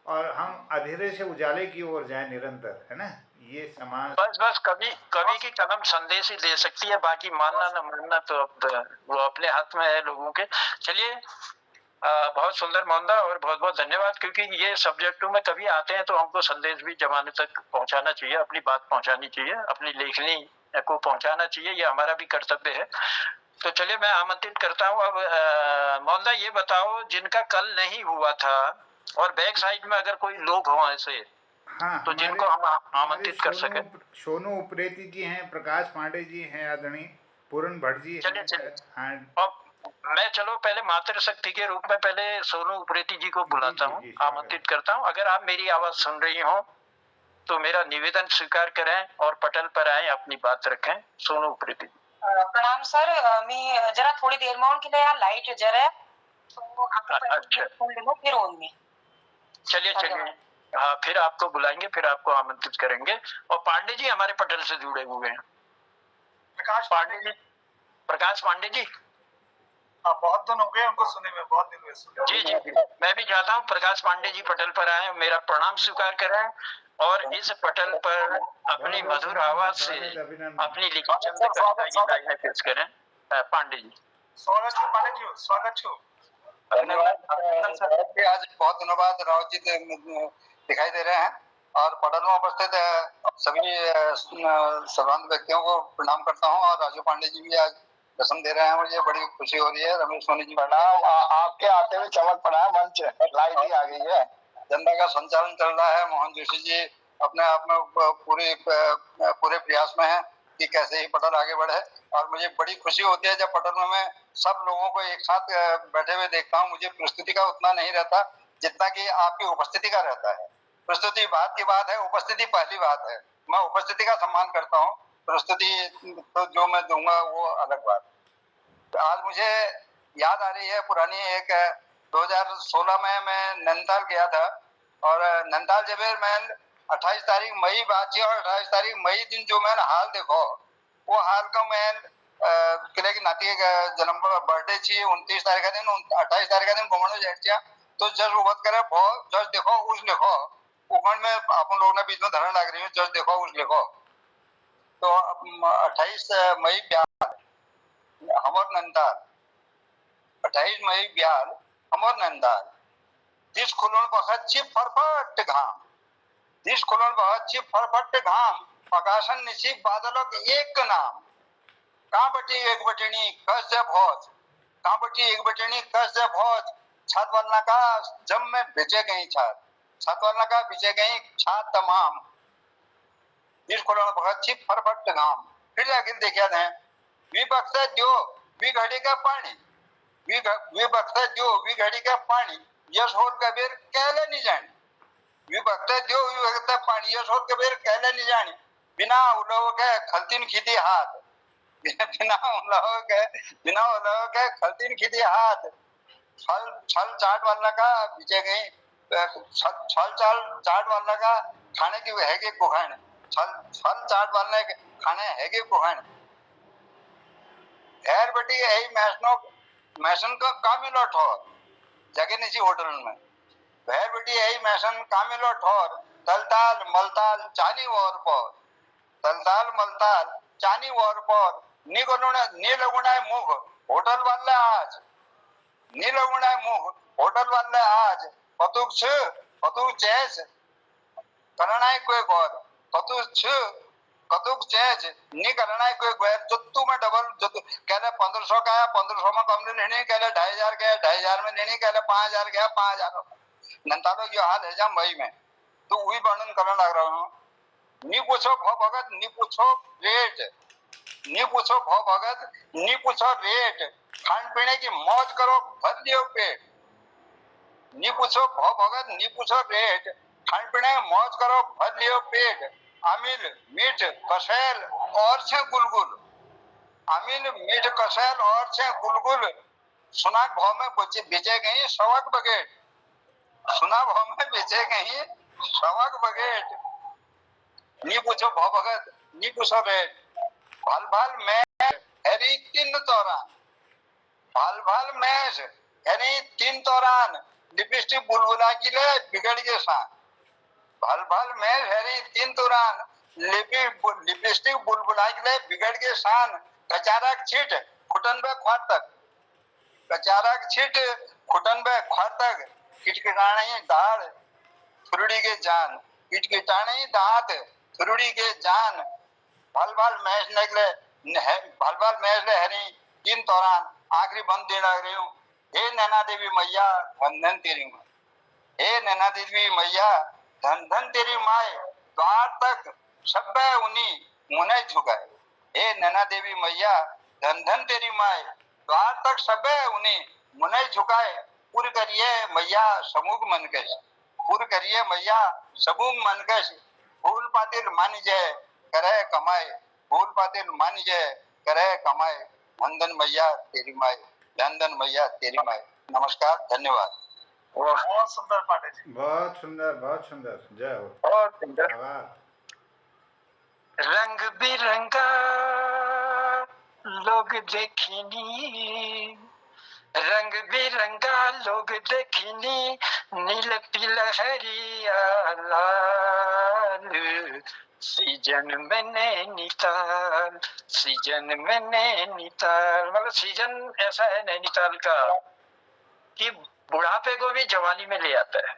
और हम अंधेरे से उजाले की ओर जाए निरंतर, है ना। ये समाज बस कभी की कलम संदेश ही दे सकती है, बाकी मानना न मानना तो अब वो अपने हाथ में है लोगों के। चलिए बहुत सुंदर मोहनदा, और बहुत बहुत धन्यवाद, क्योंकि ये सब्जेक्टों में कभी आते हैं तो हमको संदेश भी जमाने तक पहुंचाना चाहिए, अपनी बात पहुंचानी चाहिए, अपनी लेखनी को पहुंचाना चाहिए, ये हमारा भी कर्तव्य है। तो चलिए मैं आमंत्रित करता हूँ। अब मोहनदा ये बताओ, जिनका कल नहीं हुआ था और बैक साइड में अगर कोई लोग हो ऐसे, हाँ, तो जिनको हम आमंत्रित कर सके। सोनू उप्रेती जी हैं, प्रकाश पांडे जी हैं, आदरणीय पूरन भट्ट जी हैं। हाँ, मैं चलो पहले मातृशक्ति के रूप में पहले सोनू उप्रेती जी को बुलाता हूँ, आमंत्रित करता हूँ। अगर आप मेरी आवाज सुन रही हो तो मेरा निवेदन स्वीकार करें और पटल पर आए, अपनी बात रखें। सोनू उप्रेती। प्रणाम सर, मी जरा थोडी देर में के लिए यहाँ लाइट जरा तो अच्छा, फिर ऑन में। चलिए हाँ, फिर आपको बुलाएंगे, फिर आपको आमंत्रित करेंगे। और पांडे जी हमारे पटल से जुड़े हुए हैं, प्रकाश पांडे जी। बहुत दिन हो गए उनको सुने में, बहुत दिन हुए सुने। जी, मैं भी चाहता हूँ प्रकाश पांडे जी पटल पर आए, मेरा प्रणाम स्वीकार करें और इस पटल पर अपनी मधुर आवाज से अपनी लिखित चंद कविता की लाइनें पेश करें। पांडे जी। स्वागत छो पांडे जी, स्वागत छो। आज बहुत दिनों बाद रावत जी दिखाई दे रहे हैं और पटल में उपस्थित सभी सर्वांत व्यक्तियों को प्रणाम करता हूं। और राजू पांडे जी भी आज दर्शन दे रहे हैं, मुझे बड़ी खुशी हो रही है। रमेश सोनी जी प्रणाम, आपके आते हुए चमक पड़ा है मंच, लाइट ही आ गई है। जनता का संचालन चल रहा है। मोहन जोशी जी अपने आप में पूरे प्रयास में है कि कैसे ही पटल आगे बढ़े। और मुझे बड़ी खुशी होती है जब पटल में मैं सब लोगों को एक साथ बैठे हुए देखता हूँ। मुझे प्रस्तुति का उतना नहीं रहता जितना कि आपकी उपस्थिति का रहता है। प्रस्तुति बात की बात है, उपस्थिति पहली बात है। मैं उपस्थिति का सम्मान करता हूँ, प्रस्तुति तो जो मैं दूंगा वो अलग बात। तो आज मुझे याद आ रही है पुरानी एक 2016 में मैं नैनीताल गया था और नैनीताल जब मैं 28 तारीख मई बात थी और 28 तारीख मई दिन जो मैंने हाल देखो वो हाल का मैं किले की नाती का जन्म बर्थडे थी 29 तारीख का दिन, 28 तारीख का दिन घूमने जाए तो जज उबत करे बहुत जज देखो उस लिखो उमर में अपन लोगों ने बीच में धरण लग रही है, जज देखो उस लिखो। तो 28 मई प्यार हमर नंदा 28 मई ब्याल अमर नंदाल दिस खुलण बखतची फरफट घाम दिस खुलण बखतची फरफट घाम प्रकाशन निशिब बादलों के एक नाम कहाँ बटी एक बटनी कस जब होत कहाँ बटी एक बटनी कस जब होत छत वालना का जब में बिचे गई छत वालना का बिचे गई छत तमाम दिस खुलण बखतची फरफट घाम फिर आगे देखा था वी बक्से जो वी घड़ी का पानी वी बक्से जो वी घड़ी का पानी यश होल कबीर कहले नहीं जानी वी बक्से जो वी बक्से पानी यश होल कबीर कहले नहीं जानी बिना उलव के खलतीन खीती हाथ बिना उलव के खलतीन खीती हाथ छल चाट वाला का बीचे गई छल चाट वाला का खाने की है कि कुखान छल चाट वाले खाने है कि कुखान हेर बेटी यही मैसन का कामिलो ठोर जगह नहीं होटल में हेर बेटी यही मैसन कामिलो ठोर तलताल मलताल चानी और पर तलताल मलताल चानी और पर नी लगुना मुख होटल वाले आज नी लगुना मुख होटल वाले आज पतुक चेस करना कोई गौर कतुक चेज नहीं करना है कोई गैर जुत्तू में डबल जुत्तू कहले 1500 का है 1500 में कम लेने कहले 2500 का है 2500 में लेने कहले 5000 का है 5000 नंतालो जो हाल है जम भाई में तो वही वर्णन करने लग रहा हूँ नी पूछो भव भगत नी पूछो रेट नी पूछो भव भगत नी पूछो रेट खान पीने की मौज करो भर लियो पेट नी पूछो भव भगत नी पूछो रेट खान पीने की मौज करो भर लियो पेट अमिल मीठ कसेल और छे गुलगुल अमिल मीठ कसेल और छे गुलगुल सुना भाव में बेचे गई सवक बगेट सुना भाव में बेचे गई सवक बगेट नी पूछो भाव भगत नी पूछो रेट भाल भाल मैच हरी तीन तोरान भाल भाल मैच हरी तीन तोरान लिपस्टिक बुलबुला की ले बिगड़ के साथ भाल भाल में हरी तीन तुरान लिपस्टिक बुलबुला के लिए बिगड़ के शान कचारक छिट खुटन बे ख्वार तक कचारक छिट खुटन बे ख्वार तक किटकिटाणी दाढ़ थुरुड़ी के जान किटकिटाणी दांत थुरुड़ी के जान भाल भाल मैच निकले भाल भाल मैच ले हरी तीन तोरान आखिरी बंद दे लग रही हूँ हे नैना देवी मैया धन तेरी माँ हे नैना देवी मैया धन धन तेरी माए द्वार तक सब उन्हीं मुने झुकाए हे नैना देवी मैया धन धन तेरी माए द्वार तक सब उन्हीं मुने झुकाए पूर करिए मैया समूह मनकश पूर करिए मैया समूह मनकश फूल पातिल मान जय करे कमाए फूल पातिल मान जय करे कमाए धन मैया तेरी माए धन मैया तेरी माए नमस्कार धन्यवाद बहुत सुंदर पाठक जी बहुत सुंदर जय हो बहुत सुंदर रंग बिरंगा लोग देखिनी रंग बिरंगा लोग देखिनी नील पीला हरिया लाल सीजन में नैनीताल मतलब सीजन ऐसा है नैनीताल का कि बुढ़ापे को भी जवानी में ले आता है।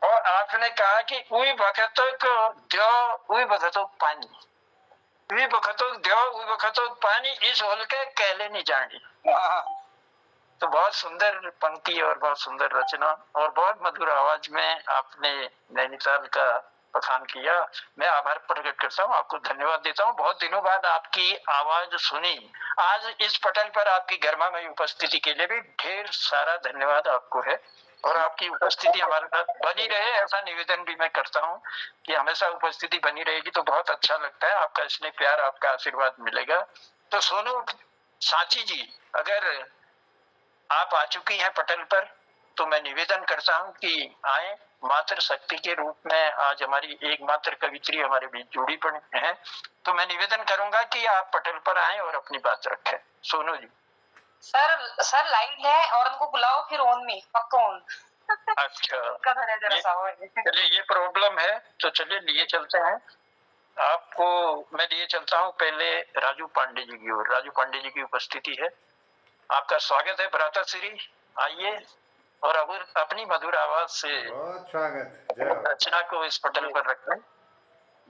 और आपने कहा कि उई बखतो को द्यो उई बखतो पानी उई बखतो द्यो उई बखतो पानी इस होल के कहले नहीं जानी। तो बहुत सुंदर पंक्ति और बहुत सुंदर रचना और बहुत मधुर आवाज में आपने नैनीताल का बखान किया। मैं आभार प्रकट करता हूँ, आपको धन्यवाद देता हूँ। बहुत दिनों बाद आपकी आवाज सुनी। आज इस पटल पर आपकी गर्मामय उपस्थिति के लिए भी ढेर सारा धन्यवाद आपको है और आपकी उपस्थिति हमारे साथ बनी रहे ऐसा निवेदन भी मैं करता हूँ कि हमेशा उपस्थिति बनी रहेगी तो बहुत अच्छा लगता है। आपका स्नेह प्यार आपका आशीर्वाद मिलेगा। तो सोनू सांची जी, अगर आप आ चुकी हैं पटल पर तो मैं निवेदन करता हूँ कि आए। मातृ शक्ति के रूप में आज हमारी एकमात्र कवित्री हमारे बीच जुड़ी पड़ी है, तो मैं निवेदन करूंगा कि आप पटल पर आए और अपनी बात रखें। सोनू जी। सर लाइट है और उनको बुलाओ फिर ऑन में पक्का ऑन। अच्छा चलिए ये प्रॉब्लम है तो चलिए लिए चलते हैं। आपको मैं लिए चलता हूँ पहले राजू पांडे जी की ओर। राजू पांडे जी की उपस्थिति है। आपका स्वागत है भ्राता श्री, आइए और अब अपनी मधुर आवाज से बहुत स्वागत। जय हो। रचना को इस पटल पर रखें।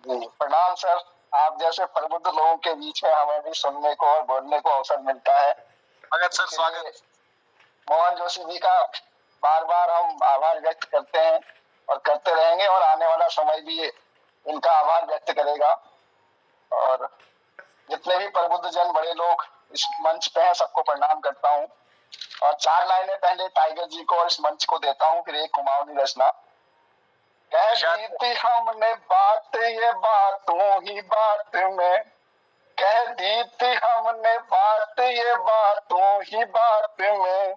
जी प्रणाम सर। आप जैसे प्रबुद्ध लोगों के बीच में हमें भी सुनने को और बोलने को अवसर मिलता है। स्वागत सर, स्वागत। मोहन जोशी जी का बार बार हम आभार व्यक्त करते हैं और करते रहेंगे, और आने वाला समय भी इनका आभार व्यक्त करेगा। और जितने भी प्रबुद्ध जन बड़े लोग इस मंच पे हैं, सबको प्रणाम करता हूँ। और 4 लाइनें पहले टाइगर जी को और इस मंच को देता हूँ, फिर एक कुमाऊनी रचना। कह दी थी हमने बात ये बातों ही बात में, कह दी थी हमने बात ये बातों ही बात में,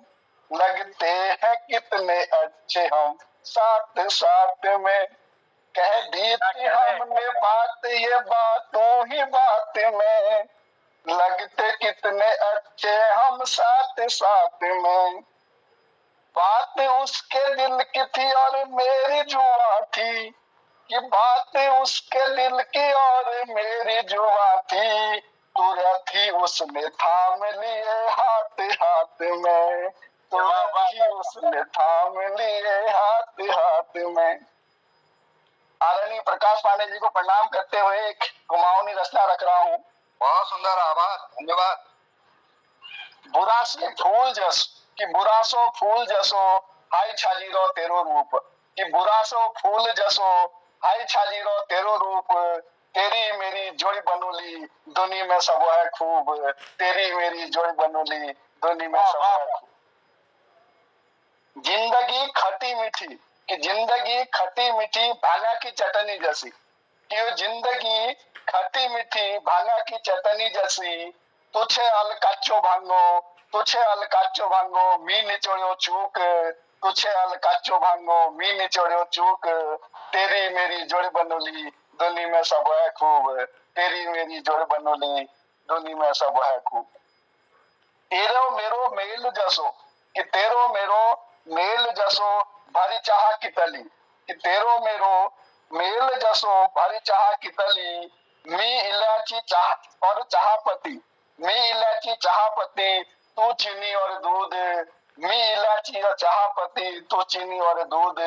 लगते हैं कितने अच्छे हम साथ साथ में। कह दी थी हमने बात ये बातों ही बात में, लगते कितने अच्छे हम साथ साथ में। बात उसके दिल की थी और मेरी जुआ थी, कि बात उसके दिल की और मेरी जुआ थी, तुरंत उसने थाम लिए हाथ हाथ में, तुरंत उसने थाम लिए हाथ हाथ में। आदरणीय प्रकाश पांडे जी को प्रणाम करते हुए एक कुमाऊनी रचना रख रहा हूँ। बहुत सुंदर, आभार, धन्यवाद। बुरास के फूल जस कि बुरासो फूल जसो हाय छाजीरो तेरो रूप, कि बुरासो फूल जसो हाय छाजीरो तेरो रूप, तेरी मेरी जोड़ी बनोली दुनी में सब है खूब, तेरी मेरी जोड़ी बनोली दुनी में सब है खूब। जिंदगी खटी मीठी कि जिंदगी खटी मीठी भांगा की चटनी जैसी, कि वो जिंदगी खटी मीठी भांगा की चटनी जैसी, तुझे अल काचो भांगो, तुझे अल काचो भांगो मी निचोड़ियो चूक, तुझे अल काचो भांगो मी निचोड़ियो चूक, तेरी मेरी जोड़ी बनोली दुनी में सब है खूब, तेरी मेरी जोड़ी बनोली दुनी में सब है खूब। तेरो मेरो मेल जसो कि तेरो मेरो मेल जसो भरी चाह की तली, कि तेरो मेरो मेल जसो भरी चाह की तली, मी इलायची चाह और चाहपत्ती, मी इलायची चाहपत्ती तू चीनी और दूध, मी इलायची और चाहपत्ती तू चीनी और दूध,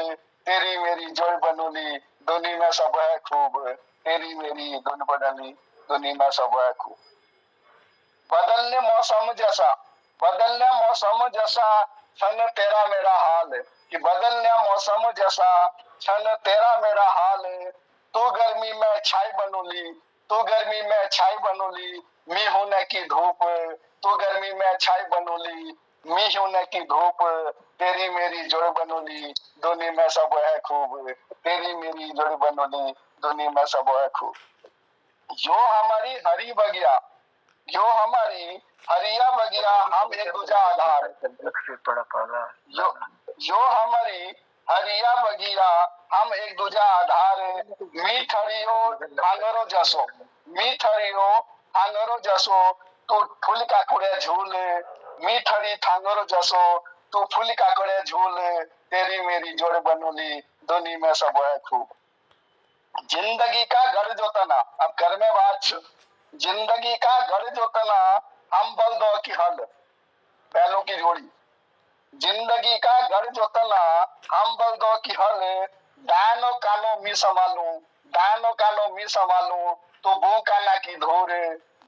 तेरी मेरी जोड़ बनोली दुनी में सब है खूब, तेरी मेरी धुन बनली दुनी में सब है खूब। बदलने मौसम जैसा, बदलने मौसम जैसा छन तेरा मेरा हाल, कि बदलने मौसम जैसा छन तेरा मेरा हाल, तू गर्मी में छाई बनोली, तू गर्मी में छाई बनोली मी होने की धूप, तू गर्मी में छाई बनोली मी होने की धूप, तेरी मेरी जोड़ बनोली दुनी में सब है खूब, तेरी मेरी जोड़ बनोली दुनी में सब है खूब। जो हमारी हरी बगिया, जो हमारी हरिया बगिया हम एक दूजा आधार, जो हमारी हरिया बगिया हम एक दूजा आधार, मी थरियो हांगरो जसो, मी थरियो हांगरो जसो तू फूल काकुड़े झूल, मी थरी थांगरो जसो तू फूल काकुड़े झूल, तेरी मेरी जोड़ बनोली दुनी में सब है खूब। जिंदगी का घर जोतना, अब घर में बात, जिंदगी का घर जोतना हम बल दो की हल, बैलों की जोड़ी, जिंदगी का घर जोतना हम बल दो की हल, दानो कानो मी संभालू, दानो कानो मी संभालू तो बो काना की धूर,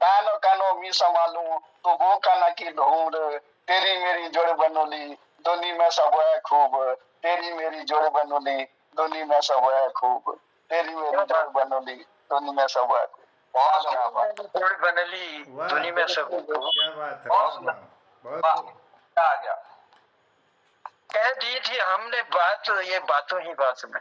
दानो कानो मी संभालू तो बो काना की धूर, तेरी मेरी जोड़ बनोली दुनी में सब है खूब, तेरी मेरी जोड़ बनोली दुनी में सब है खूब, तेरी मेरी जोड़ बनोली दुनी में सब है खूब। जोड़ बनली दुनी में सब, क्या बात है, बहुत आ गया। कह दी थी हमने बात ये बातों ही बात में,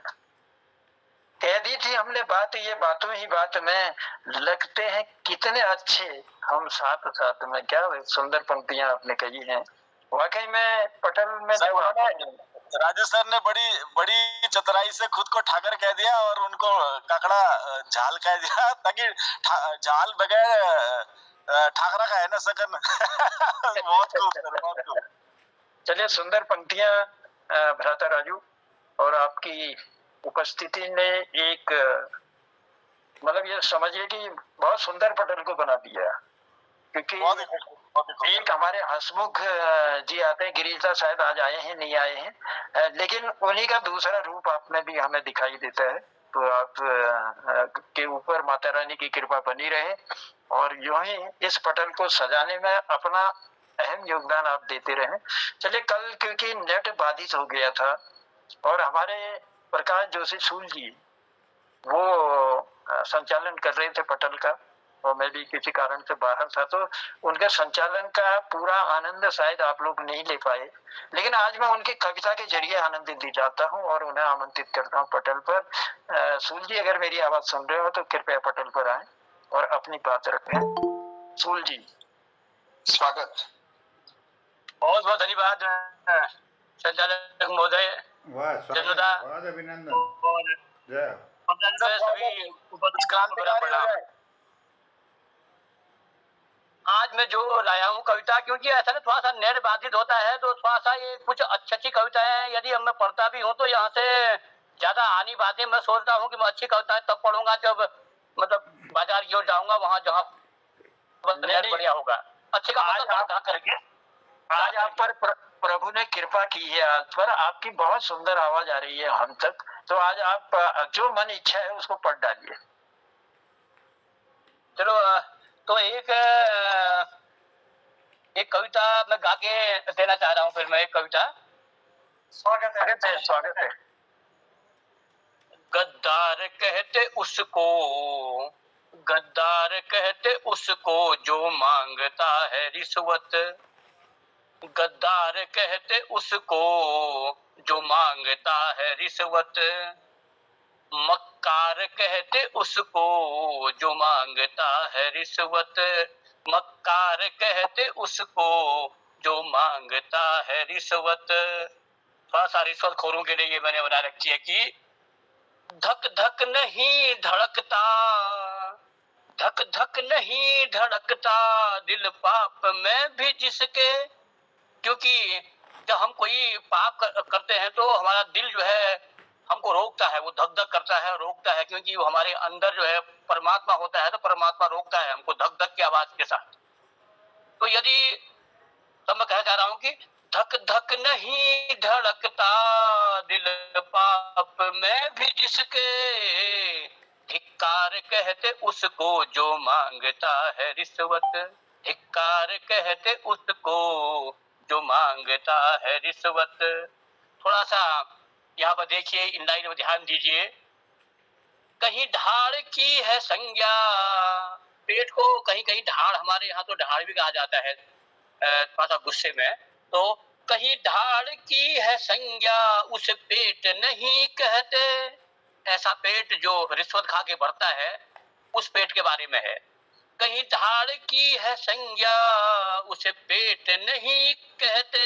कह दी थी हमने बात ये बातों ही बात में, लगते हैं कितने अच्छे हम साथ साथ में। क्या सुंदर पंक्तियां आपने कही हैं, वाकई में पटल में जो राजू सर ने बड़ी चतुराई से खुद को ठाकर कह दिया और उनको काकड़ा झाल कह दिया, ताकि झाल बगैर ठाकरा का है ना सकन। बहुत खूब सर, बहुत खूब। चलिए, सुंदर पंक्तियां भ्राता राजू, और आपकी उपस्थिति ने एक मतलब ये समझिए कि बहुत सुंदर पटल को बना दिया, क्योंकि एक हमारे हसमुख जी आते हैं, गिरीजा शायद आज आए हैं नहीं आए हैं, लेकिन उन्हीं का दूसरा रूप आप में भी हमें दिखाई देता है। तो आप के ऊपर माता रानी की कृपा बनी रहे और यूं ही इस पटल को सजाने में अपना अहम योगदान आप देते रहे। चलिए, कल क्योंकि नेट बाधित हो गया था और हमारे प्रकाश जोशी सूल जी वो संचालन कर रहे थे पटल का और मैं भी किसी कारण से बाहर था, तो उनके संचालन का पूरा आनंद शायद आप लोग नहीं ले पाए, लेकिन आज मैं उनकी कविता के जरिए आनंद ली जाता हूँ और उन्हें आमंत्रित करता हूँ पटल पर। सूल जी अगर मेरी आवाज सुन रहे हो तो कृपया पटल पर आए और अपनी बात रखें। सूल जी, स्वागत। बहुत बहुत धन्यवाद संचालक महोदय, धन्यवाद, अभिनंदन, जय सभी उपस्थित। आज मैं जो लाया हूँ कविता, क्योंकि ऐसा ना थोड़ा सा नेट बाधित होता है तो थोड़ा सा ये कुछ अच्छी कविताएं यदि मैं पढ़ता भी हूँ तो यहाँ से ज्यादा आनी बातें मैं सोचता हूँ कि मैं अच्छी कविताएं तब पढ़ूंगा जब मतलब बाजार की ओर जाऊंगा, वहां जहाँ नेट बढ़िया होगा। अच्छी का करके आज आप पर प्रभु ने कृपा की है, आज पर आपकी बहुत सुंदर आवाज आ रही है हम तक, तो आज आप जो मन इच्छा है उसको पढ़ डालिए। चलो, तो एक कविता मैं गा के देना चाह रहा हूँ। फिर मैं एक कविता, स्वागत है, स्वागत है। गद्दार कहते उसको, गद्दार कहते उसको जो मांगता है रिश्वत, गद्दार कहते उसको जो मांगता है रिश्वत, मक्कार कहते उसको जो मांगता है रिश्वत, मक्कार कहते उसको जो मांगता है रिश्वत। थोड़ा सा रिश्वत खोरों के लिए ये मैंने बना रखी है कि धक धक नहीं धड़कता, धक धक नहीं धड़कता दिल पाप में भी जिसके, क्योंकि जब हम कोई पाप करते हैं तो हमारा दिल जो है हमको रोकता है, वो धक धक करता है, रोकता है, क्योंकि वो हमारे अंदर जो है परमात्मा होता है तो परमात्मा रोकता है हमको धक धक की आवाज के साथ। तो यदि तब मैं कहना चाह रहा हूँ कि धक धक नहीं धड़कता दिल पाप में भी जिसके, धिक्कार कहते उसको जो मांगता है रिश्वत, धिक्कार कहते उसको जो मांगता है रिश्वत। थोड़ा सा यहाँ पर देखिए, इन लाइन में ध्यान दीजिए। कहीं ढाड़ की है संज्ञा, पेट को कहीं कहीं ढाड़, हमारे यहाँ तो ढाड़ भी कहा जाता है थोड़ा सा गुस्से में, तो कहीं ढाड़ की है संज्ञा उस पेट नहीं कहते, ऐसा पेट जो रिश्वत खा के बढ़ता है उस पेट के बारे में है। कहीं ढाड़ की है संज्ञा उसे पेट नहीं कहते,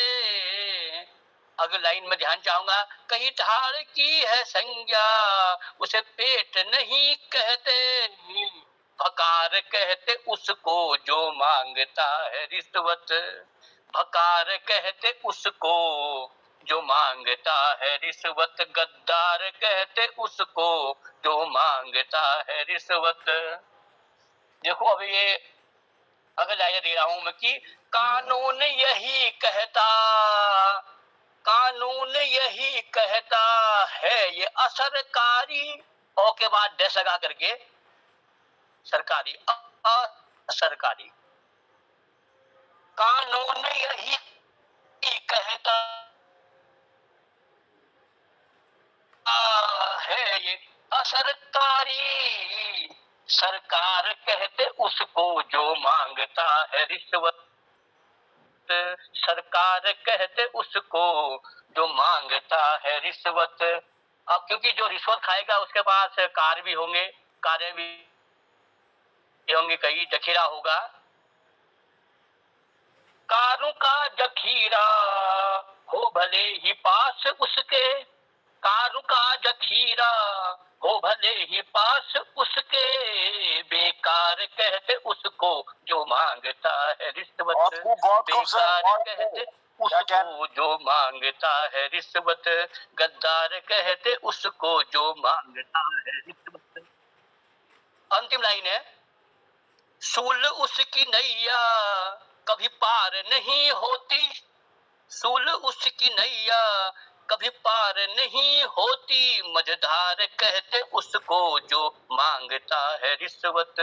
अगली लाइन में ध्यान चाहूंगा। कहीं ढाड़ की है संज्ञा उसे पेट नहीं कहते, भकार कहते उसको जो मांगता है रिश्वत, भकार कहते उसको जो मांगता है रिश्वत, गद्दार कहते उसको जो मांगता है रिश्वत। देखो अभी ये अगर लाइन दे रहा हूं मैं कि कानून यही कहता, कानून यही कहता है ये असरकारी, और के बाद डैश लगा करके सरकारी, असरकारी, कानून यही कहता है ये असरकारी, सरकार कहते उसको जो मांगता है रिश्वत, सरकार कहते उसको जो मांगता है रिश्वत। अब क्योंकि जो रिश्वत खाएगा उसके पास कार भी होंगे, कारें भी होंगे, कई जखीरा होगा, कारों का जखीरा हो भले ही पास उसके, कारों का जखीरा हो भले ही पास उसके, बेकार कहते उसको जो मांगता है रिश्वत, बेकार कहते उसको जो मांगता है रिश्वत, गद्दार कहते उसको जो मांगता है रिश्वत। अंतिम लाइन है, सूल उसकी नैया कभी पार नहीं होती, सूल उसकी नैया कभी पार नहीं होती। मझधार कहते उसको जो मांगता है रिश्वत,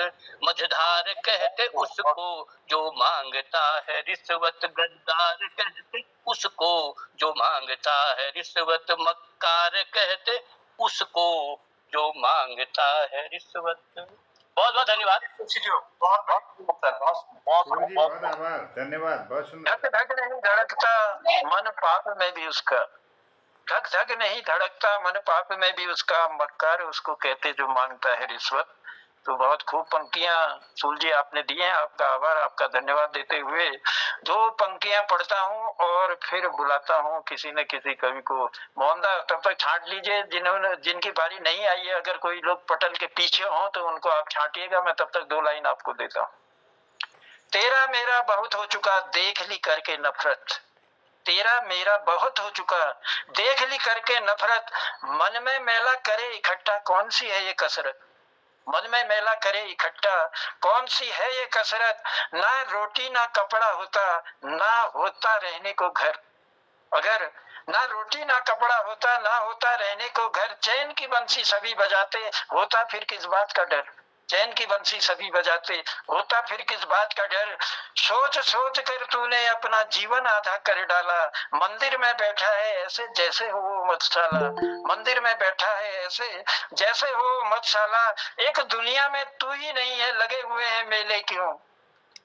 मझधार कहते उसको जो मांगता है रिश्वत। गद्दार कहते उसको जो मांगता है रिश्वत। मक्कार कहते उसको जो मांगता है रिश्वत। बहुत बहुत धन्यवाद। बहुत आभार, धन्यवाद, बहुत सुंदर। धक धक नहीं धड़कता मन पाप में भी उसका, धक धक नहीं धड़कता मन पाप में भी उसका। मक्कार उसको कहते जो मांगता है रिश्वत। तो बहुत खूब पंक्तियां सूल जी आपने दी हैं, आपका आभार, आपका धन्यवाद देते हुए 2 पंक्तियां पढ़ता हूं और फिर बुलाता हूं किसी न किसी कवि को। मोहनदा तब तक छांट लीजिए, जिनकी बारी नहीं आई है, अगर कोई लोग पटल के पीछे हो तो उनको आप छांटिएगा, मैं तब तक 2 लाइन आपको देता हूं। तेरा मेरा बहुत हो चुका देख ली करके नफरत, तेरा मेरा बहुत हो चुका देख ली करके नफरत। मन में मेला करे इकट्ठा कौन सी है ये कसरत, मन में मेला करे इकट्ठा कौन सी है ये कसरत। ना रोटी ना कपड़ा होता, ना होता रहने को घर, अगर ना रोटी ना कपड़ा होता, ना होता रहने को घर। चैन की बंसी सभी बजाते, होता फिर किस बात का डर, चैन की बंसी सभी बजाते, होता फिर किस बात का डर। सोच सोच कर तूने अपना जीवन आधा कर डाला। मंदिर में बैठा है ऐसे जैसे हो वो मधुशाला, मंदिर में बैठा है ऐसे जैसे हो मधुशाला। एक दुनिया में तू ही नहीं है लगे हुए हैं मेले क्यों,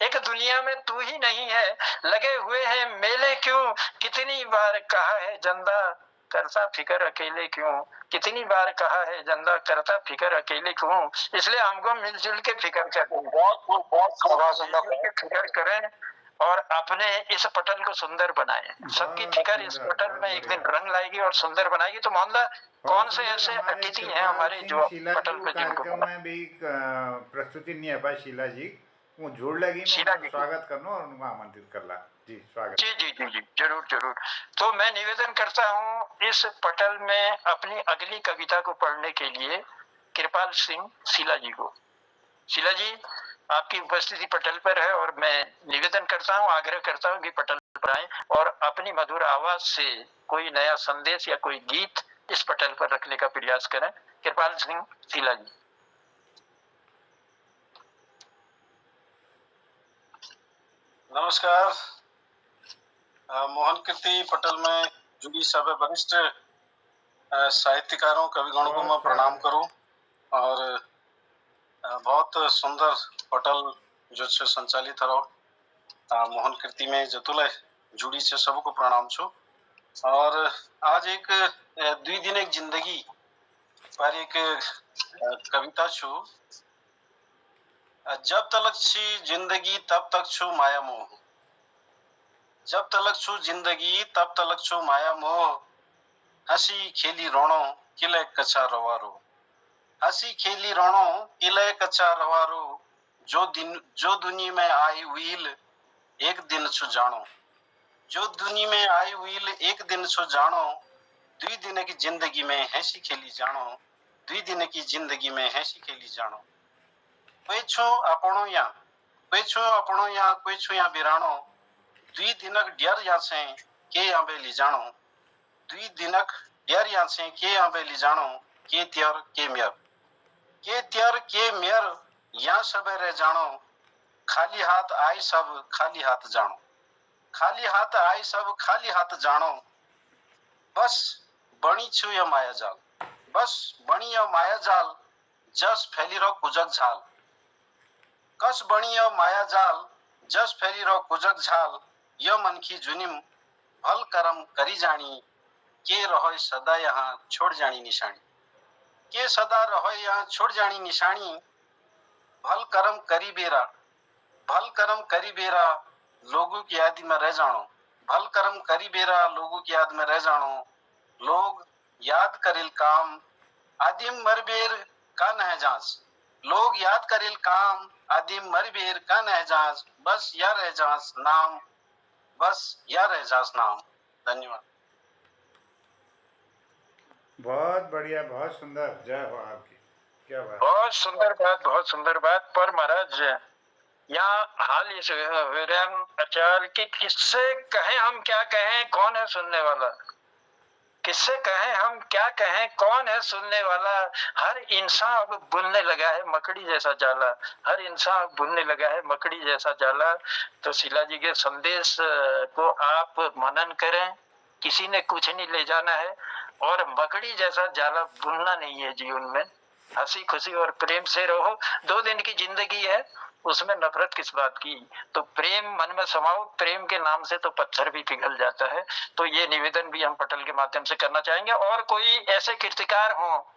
एक दुनिया में तू ही नहीं है लगे हुए हैं मेले क्यों। कितनी बार कहा है जंदा करता फिकर अकेले क्यों, कितनी बार कहा है जंदा करता फिकर अकेले क्यों। इसलिए हमको मिलजुल के फिकर करें, फिकर करें और अपने इस पटल को सुंदर बनाएं। सबकी फिकर इस पटल में एक दिन रंग लाएगी और सुंदर बनाएगी। तो मोहनदा कौन से ऐसे अतिथि हैं हमारे जो पटल पे जिनको कार्यक्रम में भी प्रस्तुति नहीं है भाई शीला जी, वो जोड़ लगी, मैं स्वागत करना और उनको आमंत्रित करला। जी स्वागत। जी जी जी जी जरूर जरूर। तो मैं निवेदन करता हूँ इस पटल में अपनी अगली कविता को पढ़ने के लिए कृपाल सिंह शीला जी को। शीला जी आपकी उपस्थिति पटल पर है और मैं निवेदन करता हूँ, आग्रह करता हूँ कि पटल पर आए और अपनी मधुर आवाज से कोई नया संदेश या कोई गीत इस पटल पर रखने का प्रयास करें। कृपाल सिंह शीला जी। नमस्कार। मोहन कीर्ति पटल में जुड़ी सभी वरिष्ठ साहित्यकारों कविगणों को मैं प्रणाम करूं और बहुत सुंदर पटल जो छे संचालित रहो मोहन कीर्ति में जतुले जुड़ी छे सबको प्रणाम छो। और आज एक 2 दिन एक जिंदगी पर एक कविता छो। जब तलक छी जिंदगी तब तक छो माया मोह, जब तलक छु जिंदगी तब तलक छु माया मोह। हंसी खेली रोणो किले कच्चा रवारो, हंसी खेली रोणो किले कच्चा रवारो। जो दुनिया में आई व्हील एक दिन छु जानो, जो दुनिया में आई व्हील एक दिन छु जानो। 2 दिन की जिंदगी में हंसी खेली जानो, 2 दिन की जिंदगी में हंसी खेली जानो। कोई छो आपणो या, कोई छो आपणो या, कोई छो या बिरानो। 2 दिनक डियर या से के आंबे ली जानो, 2 दिनक डियर या से के आंबे ली जानो। के त्यार के मेयर, के त्यार के मेयर या सब रह जानो। खाली हाथ आई सब खाली हाथ जानो, खाली हाथ आई सब खाली हाथ जानो। बस बणी छु या माया जाल, बस बणी या माया जाल। जस फैली रहो कुजक झाल, कस बणी या माया जाल। जस फैली रहो कुजक झाल। यह मन की जुनिम भल कर्म करी जानी। के रहो सदा यहाँ छोड़ जानी निशानी, के सदा रहो यहाँ छोड़ जानी निशानी। भल कर्म करी बेरा, भल कर्म करी बेरा लोगों की याद में रह जानो, भल कर्म करी बेरा लोगों की याद में रह जानो। लोग याद करिल काम आदिम मरबेर का नह जांच, लोग याद करिल काम आदिम मरबेर का नह जांच। बस या रह जांच नाम, बस या रह जांच नाम। धन्यवाद। बहुत बढ़िया, बहुत सुंदर, जय हो आपकी, क्या बात। बहुत सुंदर बात, बहुत सुंदर बात। पर महाराज यहाँ हाल इस विरम अचार कि किससे कहें हम क्या कहें, कौन है सुनने वाला। किससे कहें हम क्या कहें, कौन है सुनने वाला। हर इंसान अब बुनने लगा है मकड़ी जैसा जाला, हर इंसान बुनने लगा है मकड़ी जैसा जाला। तो शीला जी के संदेश को आप मनन करें, किसी ने कुछ नहीं ले जाना है और मकड़ी जैसा जाला बुनना नहीं है जीवन में। हंसी खुशी और प्रेम से रहो, 2 दिन की जिंदगी है, उसमें नफरत किस बात की। तो प्रेम मन में समाओ, प्रेम के नाम से तो पत्थर भी पिघल जाता है। तो ये निवेदन भी हम पटल के माध्यम से करना चाहेंगे। और कोई ऐसे कीर्तिकार हो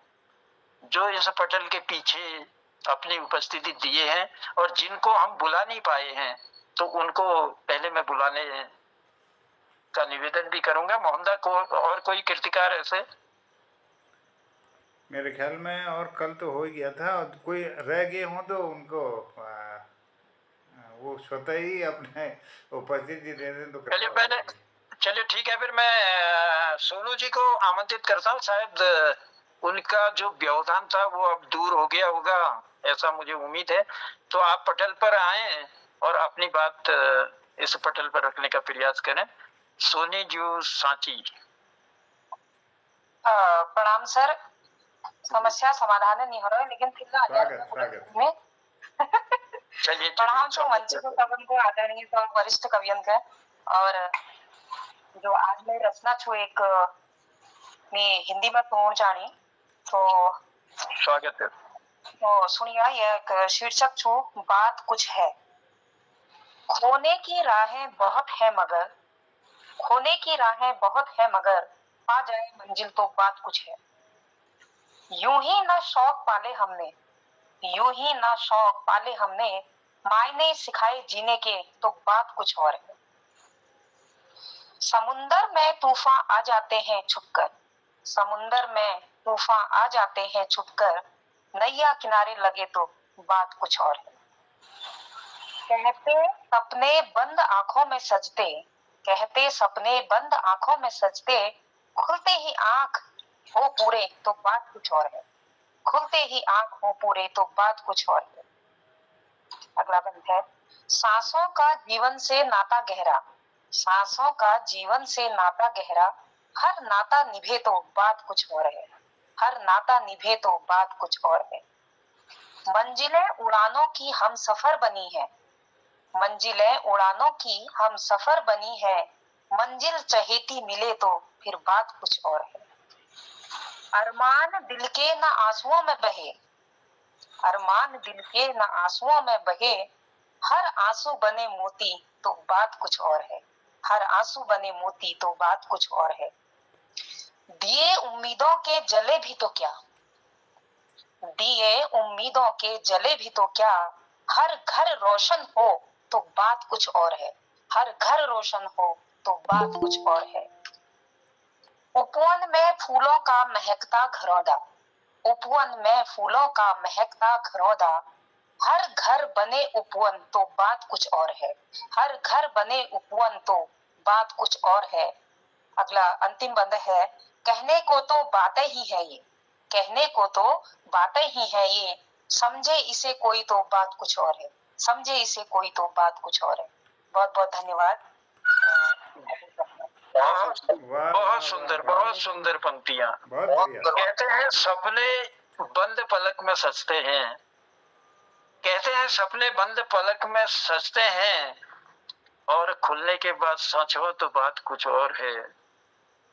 जो इस पटल के पीछे अपनी उपस्थिति दिए हैं और जिनको हम बुला नहीं पाए हैं, तो उनको पहले मैं बुलाने का निवेदन भी करूंगा। मोहनदा को और कोई कीर्तिकार ऐसे? मेरे ख्याल में और कल तो हो ही गया था, और कोई रह गए हों तो उनको वो स्वतः ही अपने उपस्थिति दे दें तो चलिए पहले, चलिए ठीक है, फिर मैं सोनू जी को आमंत्रित करता हूँ। शायद उनका जो व्यवधान था वो अब दूर हो गया होगा, ऐसा मुझे उम्मीद है। तो आप पटल पर आए और अपनी बात इस पटल पर रखने का प्रयास करें। सोनी जी सांची। प्रणाम सर। समस्या समाधान नहीं हो रहा है, लेकिन फिर में प्रणाम तो मंच को सबन को आदरणीय तो वरिष्ठ कवियन का। और जो आज मैं रचना छू एक मैं हिंदी में सुन जानी तो स्वागत है। तो सुनिया, ये एक शीर्षक छू बात कुछ है। खोने की राहें बहुत है मगर, खोने की राहें बहुत है मगर पा जाए मंजिल तो बात कुछ है। यूं ही ना शौक पाले हमने, यूं ही ना शौक पाले हमने, मायने सिखाए जीने के तो बात कुछ और है। समुंदर में तूफान आ जाते हैं छुपकर, समुंदर में तूफान आ जाते हैं छुपकर, नैया किनारे लगे तो बात कुछ और है। कहते सपने बंद आंखों में सजते, कहते सपने बंद आंखों में सजते, खुलते ही आंख हो पूरे तो बात कुछ और है। खुलते ही आंख हो पूरे तो बात कुछ और है। अगला बंद है। सांसों का जीवन से नाता गहरा, सांसों का जीवन से नाता गहरा, हर नाता निभे तो बात कुछ और है। हर नाता निभे तो बात कुछ और है। मंजिलें उड़ानों की हम सफर बनी है, मंजिलें उड़ानों की हम सफर बनी है, मंजिल चहेती मिले तो फिर बात कुछ और है। अरमान दिल के न आंसुओं में बहे, अरमान दिल के न आंसुओं में बहे, हर आंसू बने मोती तो बात कुछ और है। हर आंसू बने मोती तो बात कुछ और है। दिए उम्मीदों के जले भी तो क्या, दिए उम्मीदों के जले भी तो क्या, हर घर रोशन हो तो बात कुछ और है। हर घर रोशन हो तो बात कुछ और है। उपवन में फूलों का महकता घरौंदा, उपवन में फूलों का महकता घरौंदा, हर घर बने उपवन तो बात कुछ और है। हर घर बने उपवन तो बात कुछ और है। अगला अंतिम बंद है। कहने को तो बातें ही है ये, कहने को तो बातें ही है ये, समझे इसे कोई तो बात कुछ और है। समझे इसे कोई तो बात कुछ और है। बहुत बहुत धन्यवाद। बहुत सुंदर पंक्तियां। कहते हैं सपने बंद पलक में सजते हैं, कहते हैं सपने बंद पलक में सजते हैं, और खुलने के बाद सच हो तो बात कुछ और है।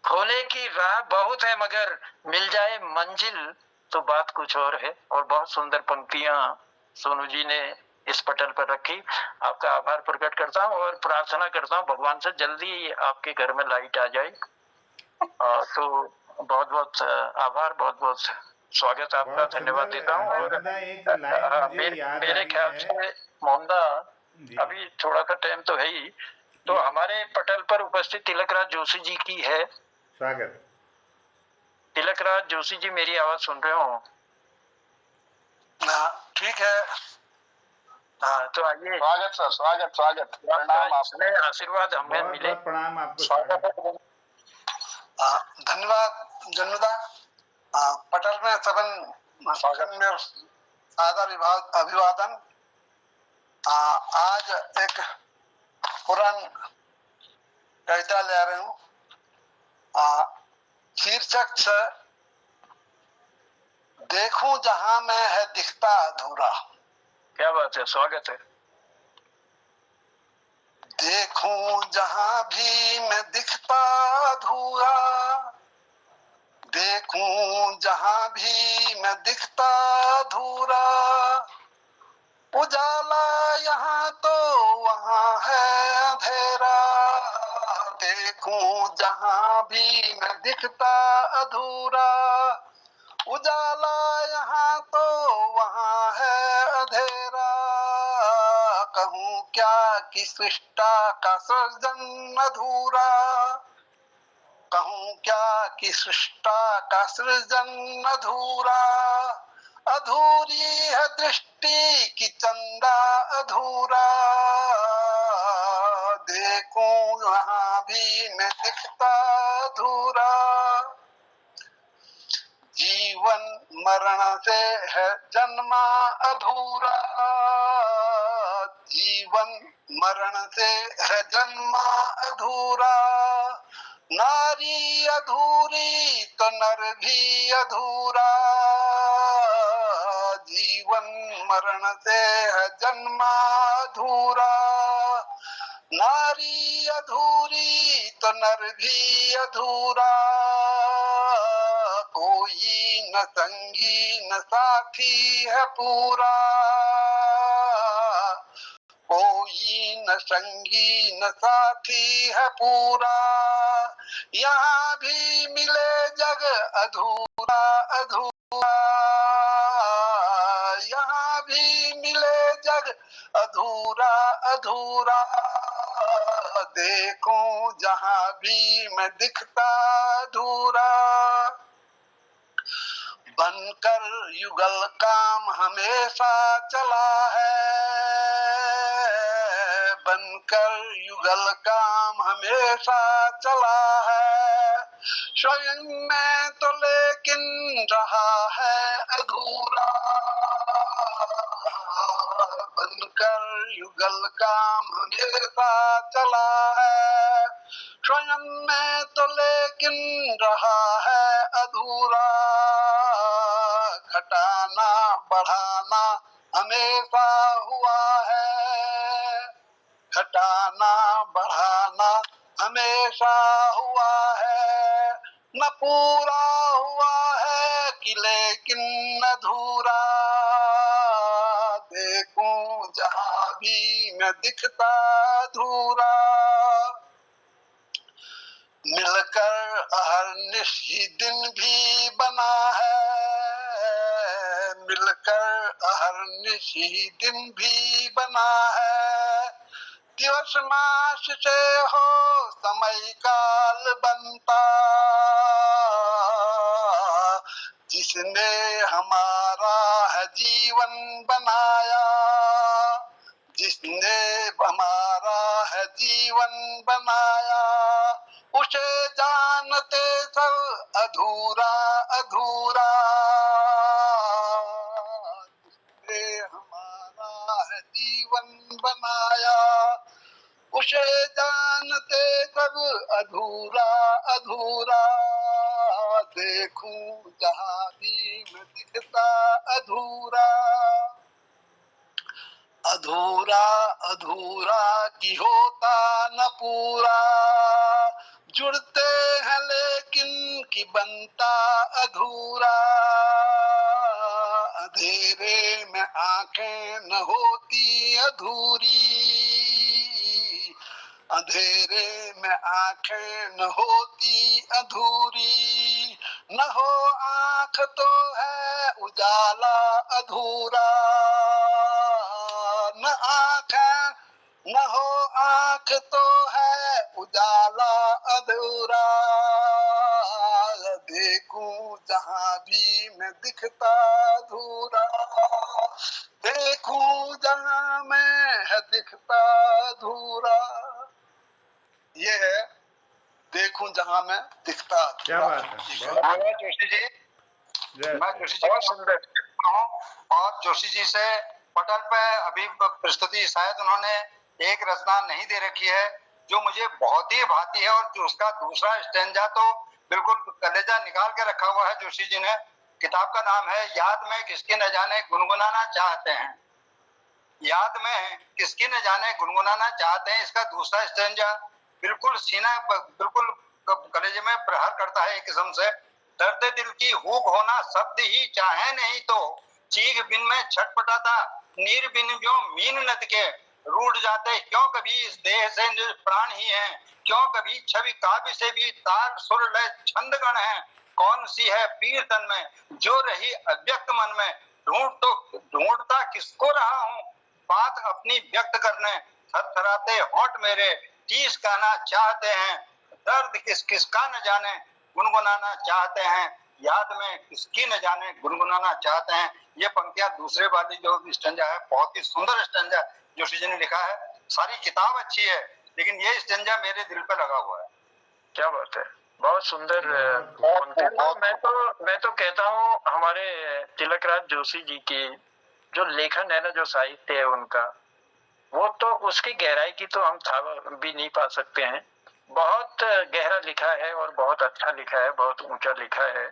खोने की राह बहुत है मगर मिल जाए मंजिल तो बात कुछ और है। और बहुत सुंदर पंक्तियां सोनू जी ने इस पटल पर रखी। आपका आभार प्रकट करता हूँ और प्रार्थना करता हूँ भगवान से जल्दी आपके घर में लाइट आ जाए। तो बहुत बहुत आभार, बहुत बहुत स्वागत आपका, धन्यवाद देता हूँ। और मेरे ख्याल से मोहनदा अभी थोड़ा सा टाइम तो है ही, तो हमारे पटल पर उपस्थित तिलकराज जोशी जी की है स्वागत। तिलकराज जोशी जी मेरी आवाज सुन रहे हो? ठीक है। हाँ तो आइए। स्वागत सर, स्वागत स्वागत। प्रणाम, आपने आशीर्वाद हमें मिले। प्रणाम आपको। स्वागत। धन्यवाद जन्नुदा। पटल में सबन में सादर अभिवादन। आज एक पुराण कविता ले रहा हूँ। शीर्षक से देखूं जहां मैं है दिखता अधूरा। क्या बात है, स्वागत है। देखूं जहां भी मैं दिखता अधूरा, देखूं जहां भी मैं दिखता अधूरा, उजाला यहाँ तो वहाँ है अंधेरा। देखूं जहां भी मैं दिखता अधूरा, उजाला यहाँ तो वहाँ है अंधेरा। कहूँ क्या कि सृष्टा का सृजन अधूरा, कहूँ क्या कि सृष्टा का सृजन अधूरा। अधूरी है दृष्टि की चंदा अधूरा, देखूं वहाँ भी मैं दिखता अधूरा। जीवन मरण से है जन्मा अधूरा, जीवन मरण से है जन्मा अधूरा। नारी अधूरी तो नर भी अधूरा, जीवन मरण से है जन्मा अधूरा। नारी अधूरी तो नर भी अधूरा, कोई न संगी न साथी है पूरा, कोई न संगी न साथी है पूरा। यहाँ भी मिले जग अधूरा अधूरा, यहाँ भी मिले जग अधूरा अधूरा। देखूं जहाँ भी मैं दिखता अधूरा। बनकर युगल काम हमेशा चला है, बनकर युगल काम हमेशा चला है। स्वयं में तो लेकिन रहा है अधूरा, बनकर युगल काम हमेशा चला है। स्वयं में तो लेकिन रहा है अधूरा, घटाना बढ़ाना हमेशा हुआ है, घटाना बढ़ाना हमेशा हुआ है। न पूरा हुआ है कि लेकिन अधूरा, देखूं जहाँ भी मैं दिखता अधूरा। मिलकर अहर्निश ही दिन भी बना है, मिलकर अहर्निश ही दिन भी बना है। दिवस मास से हो समय काल बनता, जिसने हमारा है जीवन बनाया, जिसने हमारा है जीवन बनाया। उसे जानते सब अधूरा अधूरा, जिसने हमारा है जीवन बनाया। उसे जानते सब अधूरा अधूरा, देखूं जहाँ भी मैं दिखता अधूरा। अधूरा अधूरा की होता न पूरा, जुड़ते हैं लेकिन की बनता अधूरा। अंधेरे में आंखें न होती अधूरी, अंधेरे में आंखें न होती अधूरी। न हो आंख तो है उजाला अधूरा, न आंख न हो आंख तो है उजाला अधूरा। देखूं जहाँ भी मैं दिखता अधूरा, देखूं जहाँ मैं है दिखता अधूरा। ये है देखूं जहाँ मैं दिखता अधूरा। क्या बात है, जोशी जी, मैं जोशी जी को सुंदर हूँ और जोशी जी से पटल पे अभी प्रस्तुति शायद उन्होंने एक रचना नहीं दे रखी है जो मुझे बहुत ही भाती है, और उसका दूसरा स्टेंजा तो बिल्कुल कलेजा निकाल के रखा हुआ है जोशी जी ने। किताब का नाम है याद में किसकी न जाने गुनगुनाना चाहते हैं। याद में किसकी न जाने गुनगुनाना चाहते हैं, इसका दूसरा स्टेंजा बिल्कुल सीना बिल्कुल कलेजे में प्रहार करता है एक किस्म से। दर्द दिल की हूक होना शब्द ही चाहे नहीं तो, चीख बिन में छटपटाता नीर बिन जो मीन नद के, रूठ जाते क्यों कभी इस देह से प्राण ही हैं, क्यों कभी छवि काव्य से भी तार सुर लय छंद गण है, कौन सी है पीर तन में जो रही अव्यक्त मन में, ढूंढता किसको रहा हूँ बात अपनी व्यक्त करने, थरथराते होंठ मेरे टीस कहना चाहते हैं, दर्द किस किसका न जाने गुनगुनाना चाहते हैं, याद में किसकी न जाने गुनगुनाना चाहते हैं। ये पंक्तियां दूसरे वाली जो स्टंजा है बहुत ही सुंदर स्टंजा जोशी जी ने लिखा है। सारी किताब अच्छी है लेकिन ये स्टंजा मेरे दिल पे लगा हुआ है। क्या बात है, बहुत सुंदर पंक्ति। मैं तो कहता हूँ हमारे तिलकराज जोशी जी की जो लेखन है ना, जो साहित्य है उनका, वो तो उसकी गहराई की तो हम था भी नहीं पा सकते हैं। बहुत गहरा लिखा है और बहुत अच्छा लिखा है, बहुत ऊंचा लिखा है।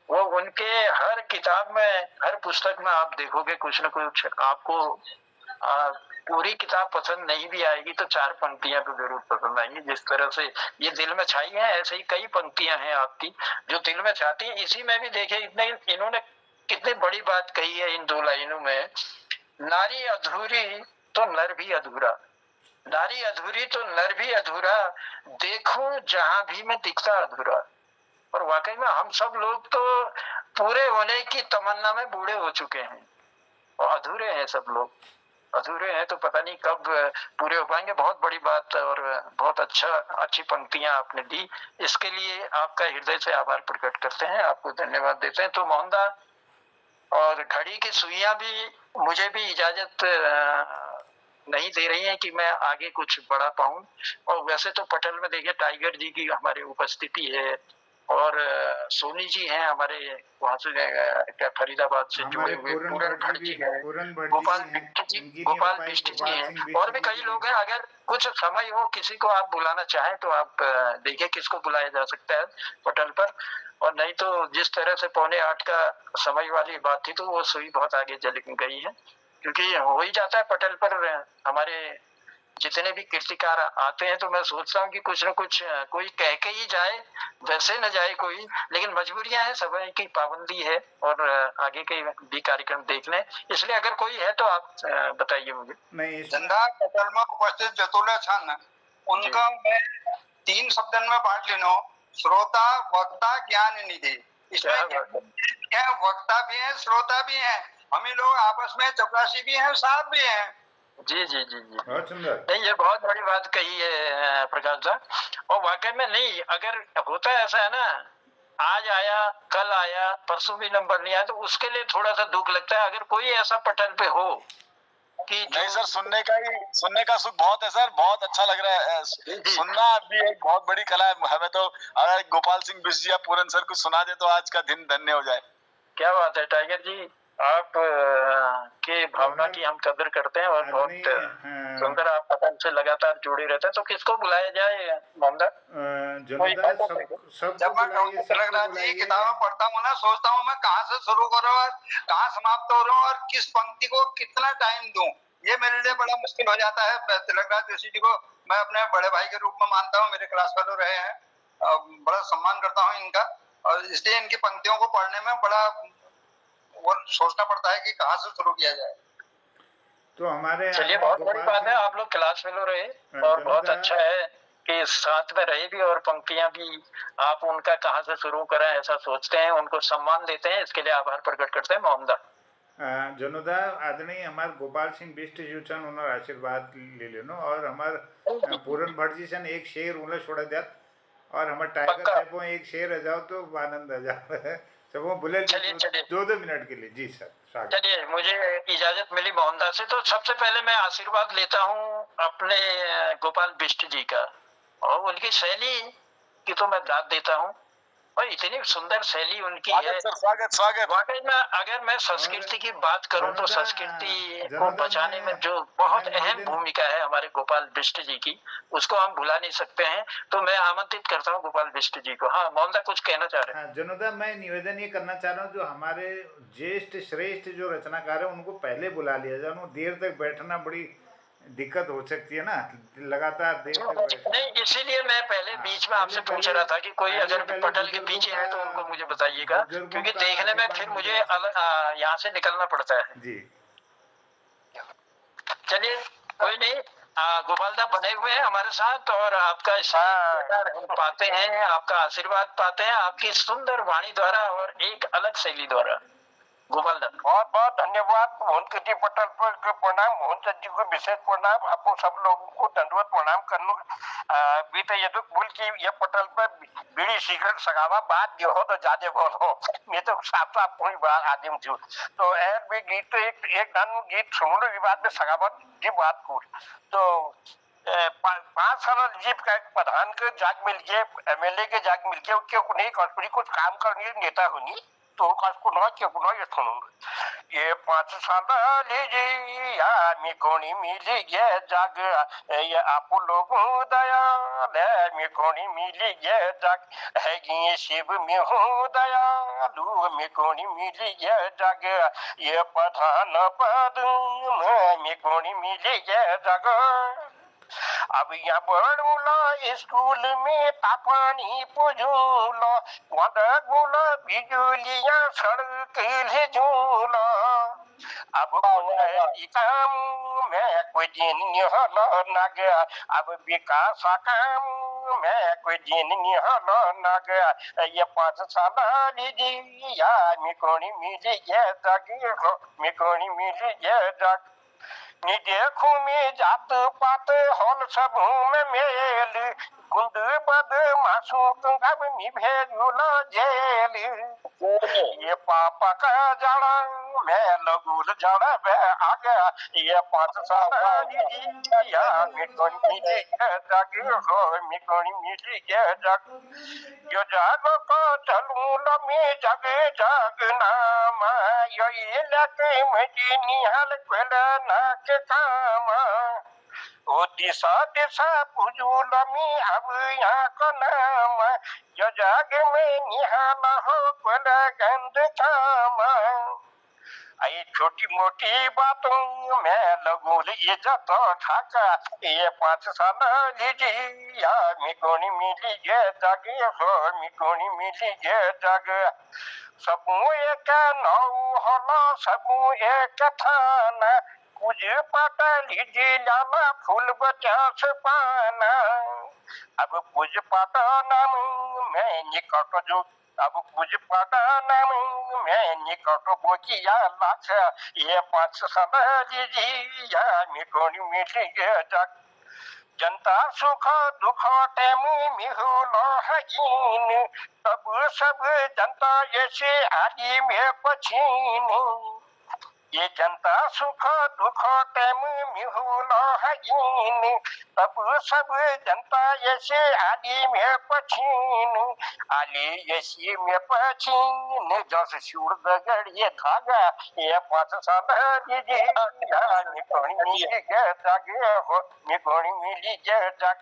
वो उनके हर किताब में, हर पुस्तक में आप देखोगे कुछ न कुछ आपको पूरी किताब पसंद नहीं भी आएगी तो 4 पंक्तियां तो जरूर पसंद आएंगी। जिस तरह से ये दिल में छाई है, ऐसे ही कई पंक्तियां हैं आपकी जो दिल में छाती है। इसी में भी देखे इन्होंने कितनी बड़ी बात कही है इन 2 लाइनों में, नारी अधूरी तो नर भी अधूरा, नारी अधूरी तो नर भी अधूरा, देखो जहां भी मैं दिखता अधूरा। और वाकई में हम सब लोग तो पूरे होने की तमन्ना में बूढ़े हो चुके हैं और अधूरे हैं, सब लोग अधूरे हैं, तो पता नहीं कब पूरे हो पाएंगे। बहुत बड़ी बात और बहुत अच्छी पंक्तियां आपने दी, इसके लिए आपका हृदय से आभार प्रकट करते हैं, आपको धन्यवाद देते हैं। तो मोहनदा और घड़ी की सुइयां भी मुझे भी इजाजत नहीं दे रही है कि मैं आगे कुछ बढ़ा पाऊं। और वैसे तो पटल में देखिए टाइगर जी की हमारे उपस्थिति है और सोनी जी हैं हमारे वहां से क्या फरीदाबाद से जुड़े हुए, पूरन भट्ट जी हैं, गोपाल बिष्ट जी हैं, और भी कई लोग हैं। अगर कुछ समय हो किसी को आप बुलाना चाहें तो आप देखिए किसको बुलाया जा सकता है पटल पर। और नहीं तो जिस तरह से 7:45 का समय वाली बात थी तो वो सुई बहुत आगे चली गई है, क्योंकि हो ही जाता है पटल पर हमारे जितने भी कीर्तिकार आते हैं तो मैं सोचता हूँ कि कुछ न कुछ कोई कह के ही जाए, वैसे न जाए कोई, लेकिन मजबूरियां हैं, समय की पाबंदी है और आगे के भी कार्यक्रम देख लें। इसलिए अगर कोई है तो आप बताइए मुझे। नहीं, चंदा पटल में उपस्थित जतुले छन उनका मैं 3 शब्दन में बांट लेनो, श्रोता वक्ता ज्ञान निधि। इसमें वक्ता भी है, श्रोता भी है, हम ही लोग आपस में चपरासी भी हैं, साथ भी हैं। जी जी जी जी, नहीं ये बहुत बड़ी बात कही है प्रकाश साहब। और वाकई में नहीं, अगर होता है ऐसा है ना, आज आया कल आया परसों भी नंबर नहीं आया तो उसके लिए थोड़ा सा दुख लगता है। अगर कोई ऐसा पटल पे हो कि नहीं सर, सुनने का सुख बहुत है सर, बहुत अच्छा लग रहा है। सुनना भी एक बहुत बड़ी कला है। हमें तो अगर गोपाल सिंह बिष्ट जी या पूरन सर कुछ सुना दे तो आज का दिन धन्य हो जाए। क्या बात है टाइगर जी, आप के भावना की हम कदर करते हैं और बहुत सुंदर आप पतन से लगातार जुड़े रहते हैं। तो किसको बुलाया जाए मोहम्मद? जब मैं तिलकराज जी किताबें पढ़ता हूँ ना, सोचता हूँ मैं कहाँ से शुरू करूँ और कहाँ समाप्त हो रहा हूँ और किस पंक्ति को कितना टाइम दूं, ये मेरे लिए बड़ा मुश्किल हो जाता है। तिलकराज जोशी जी को मैं अपने बड़े भाई के रूप में मानता हूँ, मेरे क्लास फेलो रहे हैं, बड़ा सम्मान करता हूँ इनका, और इसलिए इनकी पंक्तियों को पढ़ने में बड़ा वो सोचना पड़ता है कि कहाँ से शुरू किया जाए। तो हमारे चलिए बहुत बड़ी बात है, आप लोग क्लास फेलो रहे और बहुत अच्छा है कि साथ में रहे भी और पंक्तियां भी आप उनका कहाँ से शुरू करें ऐसा सोचते हैं, उनको सम्मान देते हैं, इसके लिए आभार प्रकट करते हैं। मोहम्मदा जनोदा आदरणीय हमारे गोपाल सिंह बिष्ट जी छन उन्होंने आशीर्वाद ले लेनो और हमार पूरन भट्ट जी छन एक शेर उन्हें छोड़ दिया और हमारे टाइगर साहब एक शेर आ जाओ तो आनंद आ जाओ सब वो बोले 2 मिनट के लिए। जी सर चलिए, मुझे इजाजत मिली मोहम्मदा से तो सबसे पहले मैं आशीर्वाद लेता हूँ अपने गोपाल बिष्ट जी का और उनकी शैली की तो मैं दाद देता हूँ और इतनी सुंदर शैली उनकी है। स्वागत स्वागत। वाकई में अगर मैं संस्कृति की बात करूं तो संस्कृति को बचाने में जो बहुत अहम भूमिका है हमारे गोपाल बिष्ट जी की, उसको हम भुला नहीं सकते हैं। तो मैं आमंत्रित करता हूं गोपाल बिष्ट जी को। हाँ मोहनदा कुछ कहना चाह रहे हैं? जनोदा, मैं निवेदन ये करना चाह रहा हूँ, जो हमारे ज्येष्ठ श्रेष्ठ जो रचनाकार है उनको पहले बुला लिया जाए। उनको देर तक बैठना बड़ी दिक्कत हो सकती है ना, लगातार देर तक नहीं, इसीलिए मैं पहले बीच में आपसे पूछ रहा था कि कोई अगर पटल के पीछे है तो उनको मुझे बताइएगा, क्योंकि देखने में फिर मुझे यहाँ से निकलना पड़ता है जी। चलिए कोई नहीं, गोपालदा बने हुए हैं हमारे साथ और आपका हम पाते हैं, आपका आशीर्वाद पाते हैं आपकी सुंदर वाणी द्वारा और एक अलग शैली द्वारा। गोपालदा बहुत बहुत धन्यवाद। मोहन कृति पटल पर प्रणाम, मोहन जी को विशेष प्रणाम, आपको सब लोगों को दंडवत प्रणाम करना। बीते ये तो बोल की ये पटल पर बीड़ी सिगरेट सगावा बात जो हो तो ज्यादा बोलो, मैं तो साफ साफ कोई बात आदिम छू। तो एर भी गीत तो एक गान गीत सुनो विवाद में सगावत की बात को। तो 5 साल जीप का प्रधान के जाग मिल गए, एमएलए के जाग मिल गए, उसके नहीं कस्टडी कुछ काम करने नेता होनी तो कसको न के कुनो ये सुनो। ये 5 साल लीजिए मी कोणी मिली गे जाग, ये आप लोगों दया ले मी कोणी मिली गे जाग, है गी शिव में हूँ दयालु मी कोणी मिली गे जाग, ये प्रधान पद मी कोणी मिली गे जाग। अब यहाँ पढ़ूला स्कूल में तापानी पुजूला, वडगुला बिजुलियाँ सड़क ले झूला। अब काम में कोई दिन निहल न गया, अब विकास काम में कोई दिन निहल न गया। ये 5 साल लीजिए मिकोनी मिली ये जगी हो, मिकोनी मिली ये जग। नी देखू में जात पात हॉल सब में मेल, गुंड बद मासू अब मी भेजूला जेल। ये पापा का जड़ा मैं लगूल जड़ा बे आ गया, ये 5 साल या मिकोनी मिली जग हो, मिकोनी मिली जग। यो जागो को चलूं लमी जग जग नाम, यो इलाके मजी निहाल क्वेला ना के काम। ओ दिशा दिशा पुजूलमी अब यहाँ का नाम, यो जाग में निहाल हो क्वेला गंद काम। आई छोटी मोटी बातों में लगूल इज्जत ठाका, ये 5 साल लीजिए मिकोनी मिली ये जग हो, मिकोनी मिली ये जग। सबू एक नौ हला सबू एक थाना, कुछ पता लीजिए लाला फूल बचास पाना। अब कुछ पता नाम मैं निकट जो, अब कुछ पता नाम मैं निकट बोकिया लाख, ये 5 साल लीजिए मिकोनी मिली ये जग। जनता सुख दुख टेम मिहुलो हजीन, तब सब जनता ऐसे आदि में पछीन। ये जनता सुख दुख टेम मिहुलो हजीन, तब सब जनता ऐसे आदि में पछीन। आली ऐसी में पछीन जस सूर दगड़िए धागा, ये 5 साल लीजिए मिकोनी मिली गे जागे हो, मिकोनी मिली गे जाग।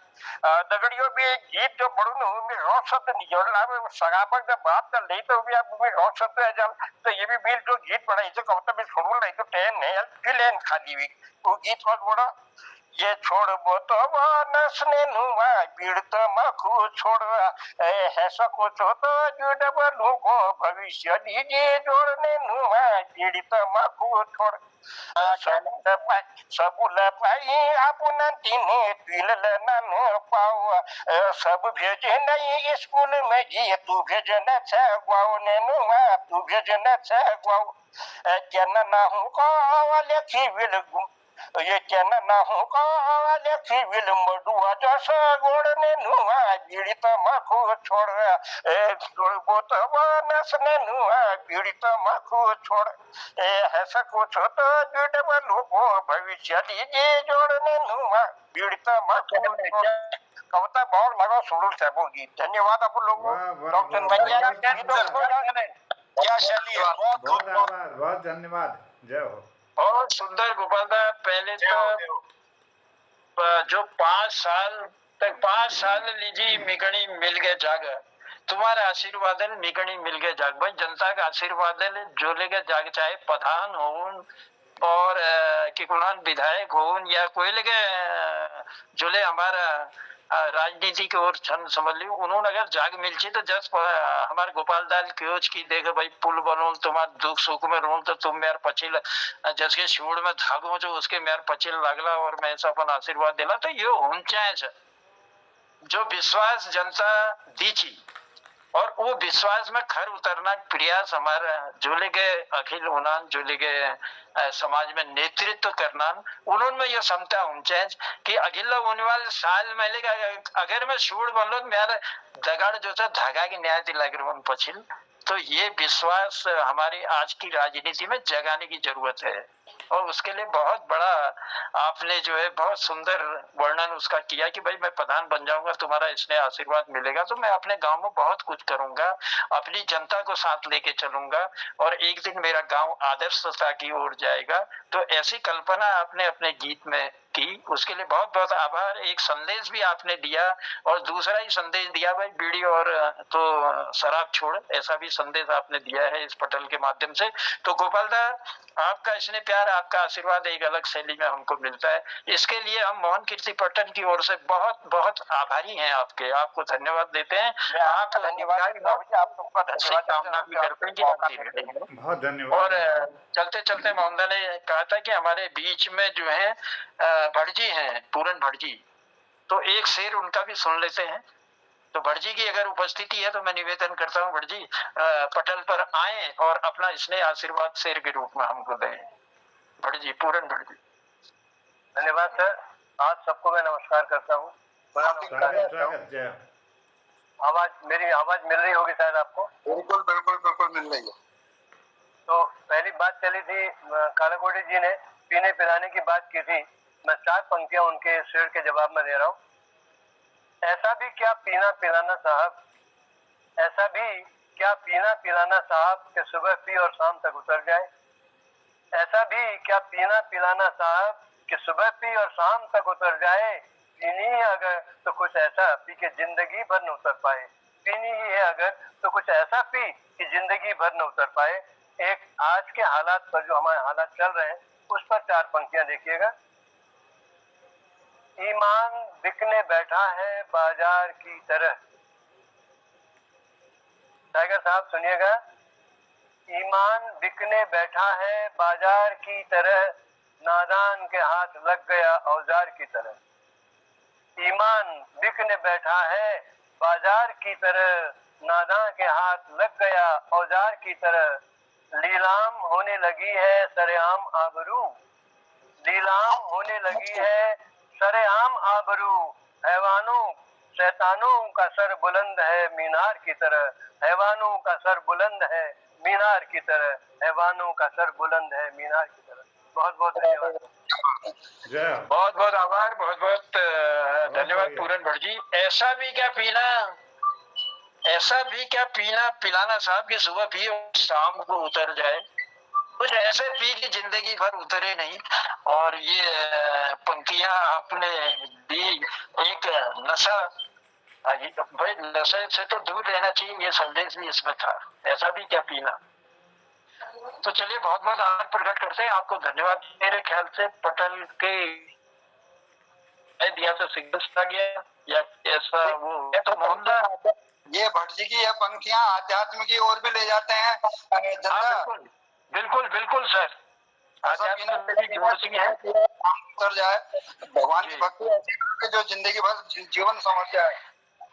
दगड़ियों भी गीत जो बड़ू में रोशत निजोला में सगाबक जब बात कर ली तो भी अब में रोशत है जब, तो ये भी बिल जो गीत पढ़ाई तो कब तक सुन नहीं तो टेन नहीं फिलेन खाली हुई वो गीत बहुत बड़ा। ये छोड़ तो नसने नुआ पीड़ित मखू छोड़वा, है सको तो जुड़ब को भविष्य दीजिए जोड़ने नुआ पीड़ित मखू छोड़। सबुल पाई अपना तीने तिल न पाओ, सब भेजे नहीं स्कूल में जी तू भेजना छ गुआओ ने नुआ तू भेजना छ गुआओ। क्या ना हूँ को लेखी विल ये क्या ना हूँ को लेखी विल मडुआ जैसा गोड़ने नुआ पीड़ित मखू छोड़, छोड़बो तो नसने नुआ पीड़ित मखू छोड़। है सको छो तो जुड़ब लोगो भविष्य दीजिए जोड़ने नुआ पीड़ित मखू छोड़। कविता बहुत लगा सुड़ू साहब गीत। धन्यवाद आप लोगों डॉक्टर भैया क्या शैली है, बहुत आभार, बहुत धन्यवाद, जय हो। बहुत सुंदर गोपाल दा। पहले तो जो 5 साल लीजिए मिगणी मिल गए जाग, तुम्हारा आशीर्वाद मिगणी मिल गए जाग। भाई जनता का आशीर्वाद जो लेके जाग, चाहे प्रधान हो और कि कुणान विधायक हो या कोई लगे जोले हमारा राजनीति की ओर छन समझ ली, उन्होंने अगर जाग मिलची तो जस हमारे गोपाल दाल क्योच की देखे भाई पुल बनो तुम्हार दुख सुख में रो तो तुम मेरे पचिल जस के शिवड़ में धागो जो उसके मेरे पचिल लागला और मैं ऐसा अपन आशीर्वाद दिला। तो ये होना जो विश्वास जनता दीची और वो विश्वास में खर उतरना प्रयास हमारा जोले के अखिल उन्नान जोले के समाज में नेतृत्व करना, उन्होंने ये क्षमता होनी चाहिए कि अगला होने वाले साल में लेगा अगर मैं शूड़ बन लो मेरा दगाड़ जो था धागा की न्याय दिलाकर बन पछिल। तो ये विश्वास हमारी आज की राजनीति में जगाने की जरूरत है और उसके लिए बहुत बड़ा आपने जो है बहुत सुंदर वर्णन उसका किया कि भाई मैं प्रधान बन जाऊंगा, तुम्हारा इसने आशीर्वाद मिलेगा तो मैं अपने गांव में बहुत कुछ करूंगा, अपनी जनता को साथ लेके चलूंगा और एक दिन मेरा गांव आदर्शता की ओर जाएगा। तो ऐसी कल्पना आपने अपने गीत में की, उसके लिए बहुत बहुत आभार। एक संदेश भी आपने दिया और दूसरा ही संदेश दिया भाई बीड़ी और तो शराब छोड़, ऐसा भी संदेश आपने दिया है इस पटल के माध्यम से। तो गोपाल दा आपका स्नेह प्यार, आपका आशीर्वाद एक अलग शैली में हमको मिलता है, इसके लिए हम मोहन कीर्ति पटल की ओर से बहुत बहुत आभारी हैं आपके, आपको धन्यवाद देते हैं। आप धन्यवाद कामना भी करते हैं कि बहुत धन्यवाद। और चलते चलते मोहम्मदा ने कहा था कि हमारे बीच में जो है भटजी हैं, पूरन भटजी, तो एक शेर उनका भी सुन लेते हैं। तो भटजी की अगर उपस्थिति है तो मैं निवेदन करता हूँ भटजी पटल पर आए और अपना स्नेह आशीर्वाद शेर के रूप में हमको दें। भटजी, पूरन भटजी। धन्यवाद सर, आज सबको मैं नमस्कार करता हूँ। आवाज मेरी आवाज मिल रही होगी शायद आपको? बिल्कुल बिल्कुल बिल्कुल मिल रही है। तो पहली बात चली थी, कालाकोटी जी ने पीने पिलाने की बात की थी, मैं 4 पंक्तियां उनके शेर के जवाब में दे रहा हूँ। ऐसा भी क्या पीना पिलाना साहब, ऐसा भी क्या पीना पिलाना साहब कि सुबह पी और शाम तक उतर जाए। ऐसा भी क्या पीना पिलाना साहब कि सुबह पी और शाम तक उतर जाए। पीनी ही अगर तो कुछ ऐसा पी कि जिंदगी भर न उतर पाए। पीनी ही है अगर तो कुछ ऐसा पी कि जिंदगी भर न उतर पाए। एक आज के हालात पर जो हमारे हालात चल रहे हैं उस पर 4 पंक्तियां देखिएगा। ईमान बिकने बैठा है बाजार की तरह। टाइगर साहब सुनिएगा, ईमान बिकने बैठा है बाजार की तरह, नादान के हाथ लग गया औजार की तरह। ईमान बिकने बैठा है बाजार की तरह, नादान के हाथ लग गया औजार की तरह। लीलाम होने लगी है सरेआम आबरू, लीलाम होने लगी है सरेआम आबरू। हैवानों शैतानों का सर बुलंद है मीनार की तरह, हैवानों का सर बुलंद है मीनार की तरह, हैवानों का सर बुलंद है मीनार की तरह। बहुत बहुत धन्यवाद। बहुत बहुत आभार, बहुत बहुत धन्यवाद पूरन भट्ट जी। ऐसा भी क्या पीना, ऐसा भी क्या पीना पिलाना साहब की सुबह पी और शाम को उतर जाए। कुछ ऐसे पी की जिंदगी भर उतरे नहीं। और ये पंक्तियां आपने दी, एक नशा, भाई नशे से तो दूर रहना चाहिए, ये संदेश भी इसमें था। ऐसा भी क्या पीना। तो चलिए बहुत बहुत आभार प्रकट करते हैं, आपको धन्यवाद। मेरे ख्याल से पटल के दिया तो सिग्नल आ गया या ऐसा वो तो मोहम्मद ये भट्ट जी की यह पंक्तियां आध्यात्म की ओर भी ले जाते हैं। बिल्कुल बिल्कुल बिल्कुल सर, आध्यात्म में भी जोड़ती है, उतर जाए भगवान की भक्ति ऐसी कि जो जिंदगी भर जीवन समझ जाए।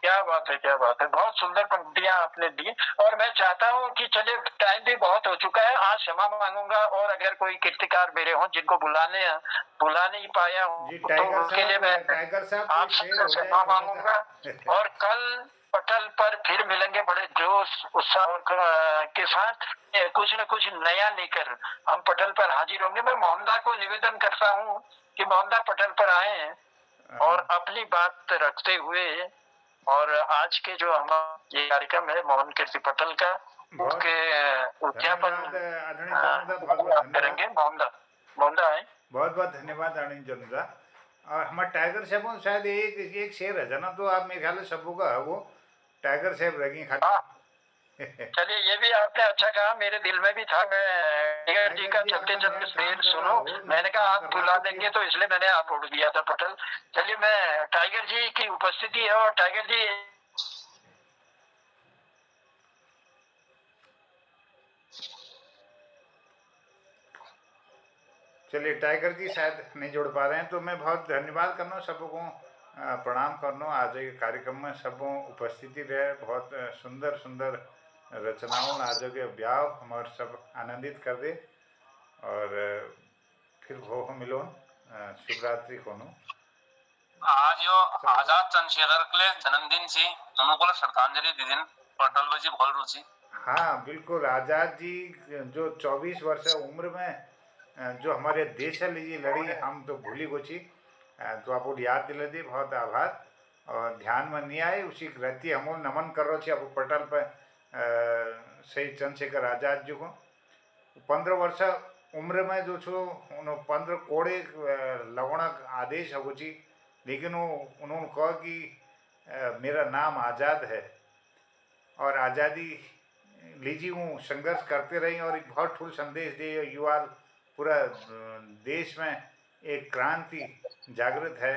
क्या बात है, क्या बात है। बहुत सुंदर पंक्तियां आपने दी और मैं चाहता हूं कि चलिए टाइम भी बहुत हो चुका है, आज क्षमा मांगूंगा और अगर कोई कीर्तिकार मेरे हों जिनको बुला नहीं पाया हूं तो उसके लिए मैं आप सबसे क्षमा मांगूंगा। और कल पटल पर फिर मिलेंगे बड़े जोश उत्साह के साथ, कुछ न कुछ नया लेकर हम पटल पर हाजिर होंगे। मैं मोहम्मदा को निवेदन करता हूँ कि मोहम्मदा पटल पर आए हैं और अपनी बात रखते हुए और आज के जो हमारा ये कार्यक्रम है मोहन कीर्ति पटेल का, उसके उद्यापन करेंगे। मोहनदा है। बहुत बहुत धन्यवाद आनंद जनुदा। और हमारे टाइगर साहब शायद एक शेर है ना, तो आप मेरे ख्याल से सबको का वो टाइगर साहब रहेंगे खाली। चलिए, ये भी आपने अच्छा कहा, मेरे दिल में भी था। मैं टाइगर जी का चलते चलते शेर सुनो, मैंने कहा आप बुला देंगे तो इसलिए मैंने आप उड़ दिया था पटेल। चलिए, मैं टाइगर जी की उपस्थिति है और टाइगर जी चलिए, टाइगर जी शायद नहीं जोड़ पा रहे हैं, तो मैं बहुत धन्यवाद करना सबको, प्रणाम करना आज के कार्यक्रम में सबको उपस्थिति रहे। बहुत सुंदर सुंदर रचनाओं आज के ब्याह हमारे सब आनंदित कर दे। और फिर वो मिलो, शुभ रात्रि कोनो। आज यो आजाद चंद्रशेखर के जन्मदिन छी, उनको श्रद्धांजलि दीदिन पटेल जी भोल रुचि। हाँ बिल्कुल, आजाद जी जो 24 वर्ष उम्र में जो हमारे देश लिए लड़ी, हम तो भूली गोची, तो आपको याद दिला दी, बहुत आभार। और ध्यान में नहीं आए उसी रहती हम नमन कर रहे थे आपको पटेल पर शहीद चंद्रशेखर आजाद जी को। 15 वर्ष उम्र में जो छो 15 कोड़े लगोना आदेश हो जी, लेकिन वो उन्होंने कहा कि मेरा नाम आज़ाद है और आज़ादी लीजिए हूँ, संघर्ष करते रही और एक बहुत ठूल संदेश दे युवा पूरा देश में एक क्रांति जागृत है।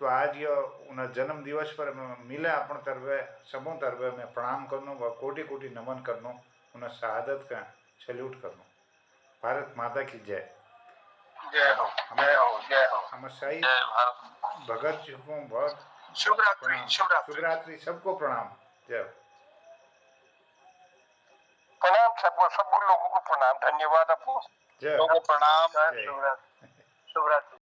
तो आज ये उन जन्म दिवस पर मिले अपन तरफ सबों तरफ मैं प्रणाम करनो व कोटि कोटि नमन करनो, उन शहादत का सैल्यूट करनो। भारत माता की जय। जय हो, जय हो, जय हो। हम सही भगत जी को बहुत शुभ रात्रि, शुभ रात्रि, शुभ रात्रि, सबको प्रणाम। जय हो। प्रणाम सब लोगों को प्रणाम, धन्यवाद आपको। जय प्रणाम। शुभ रात्रि।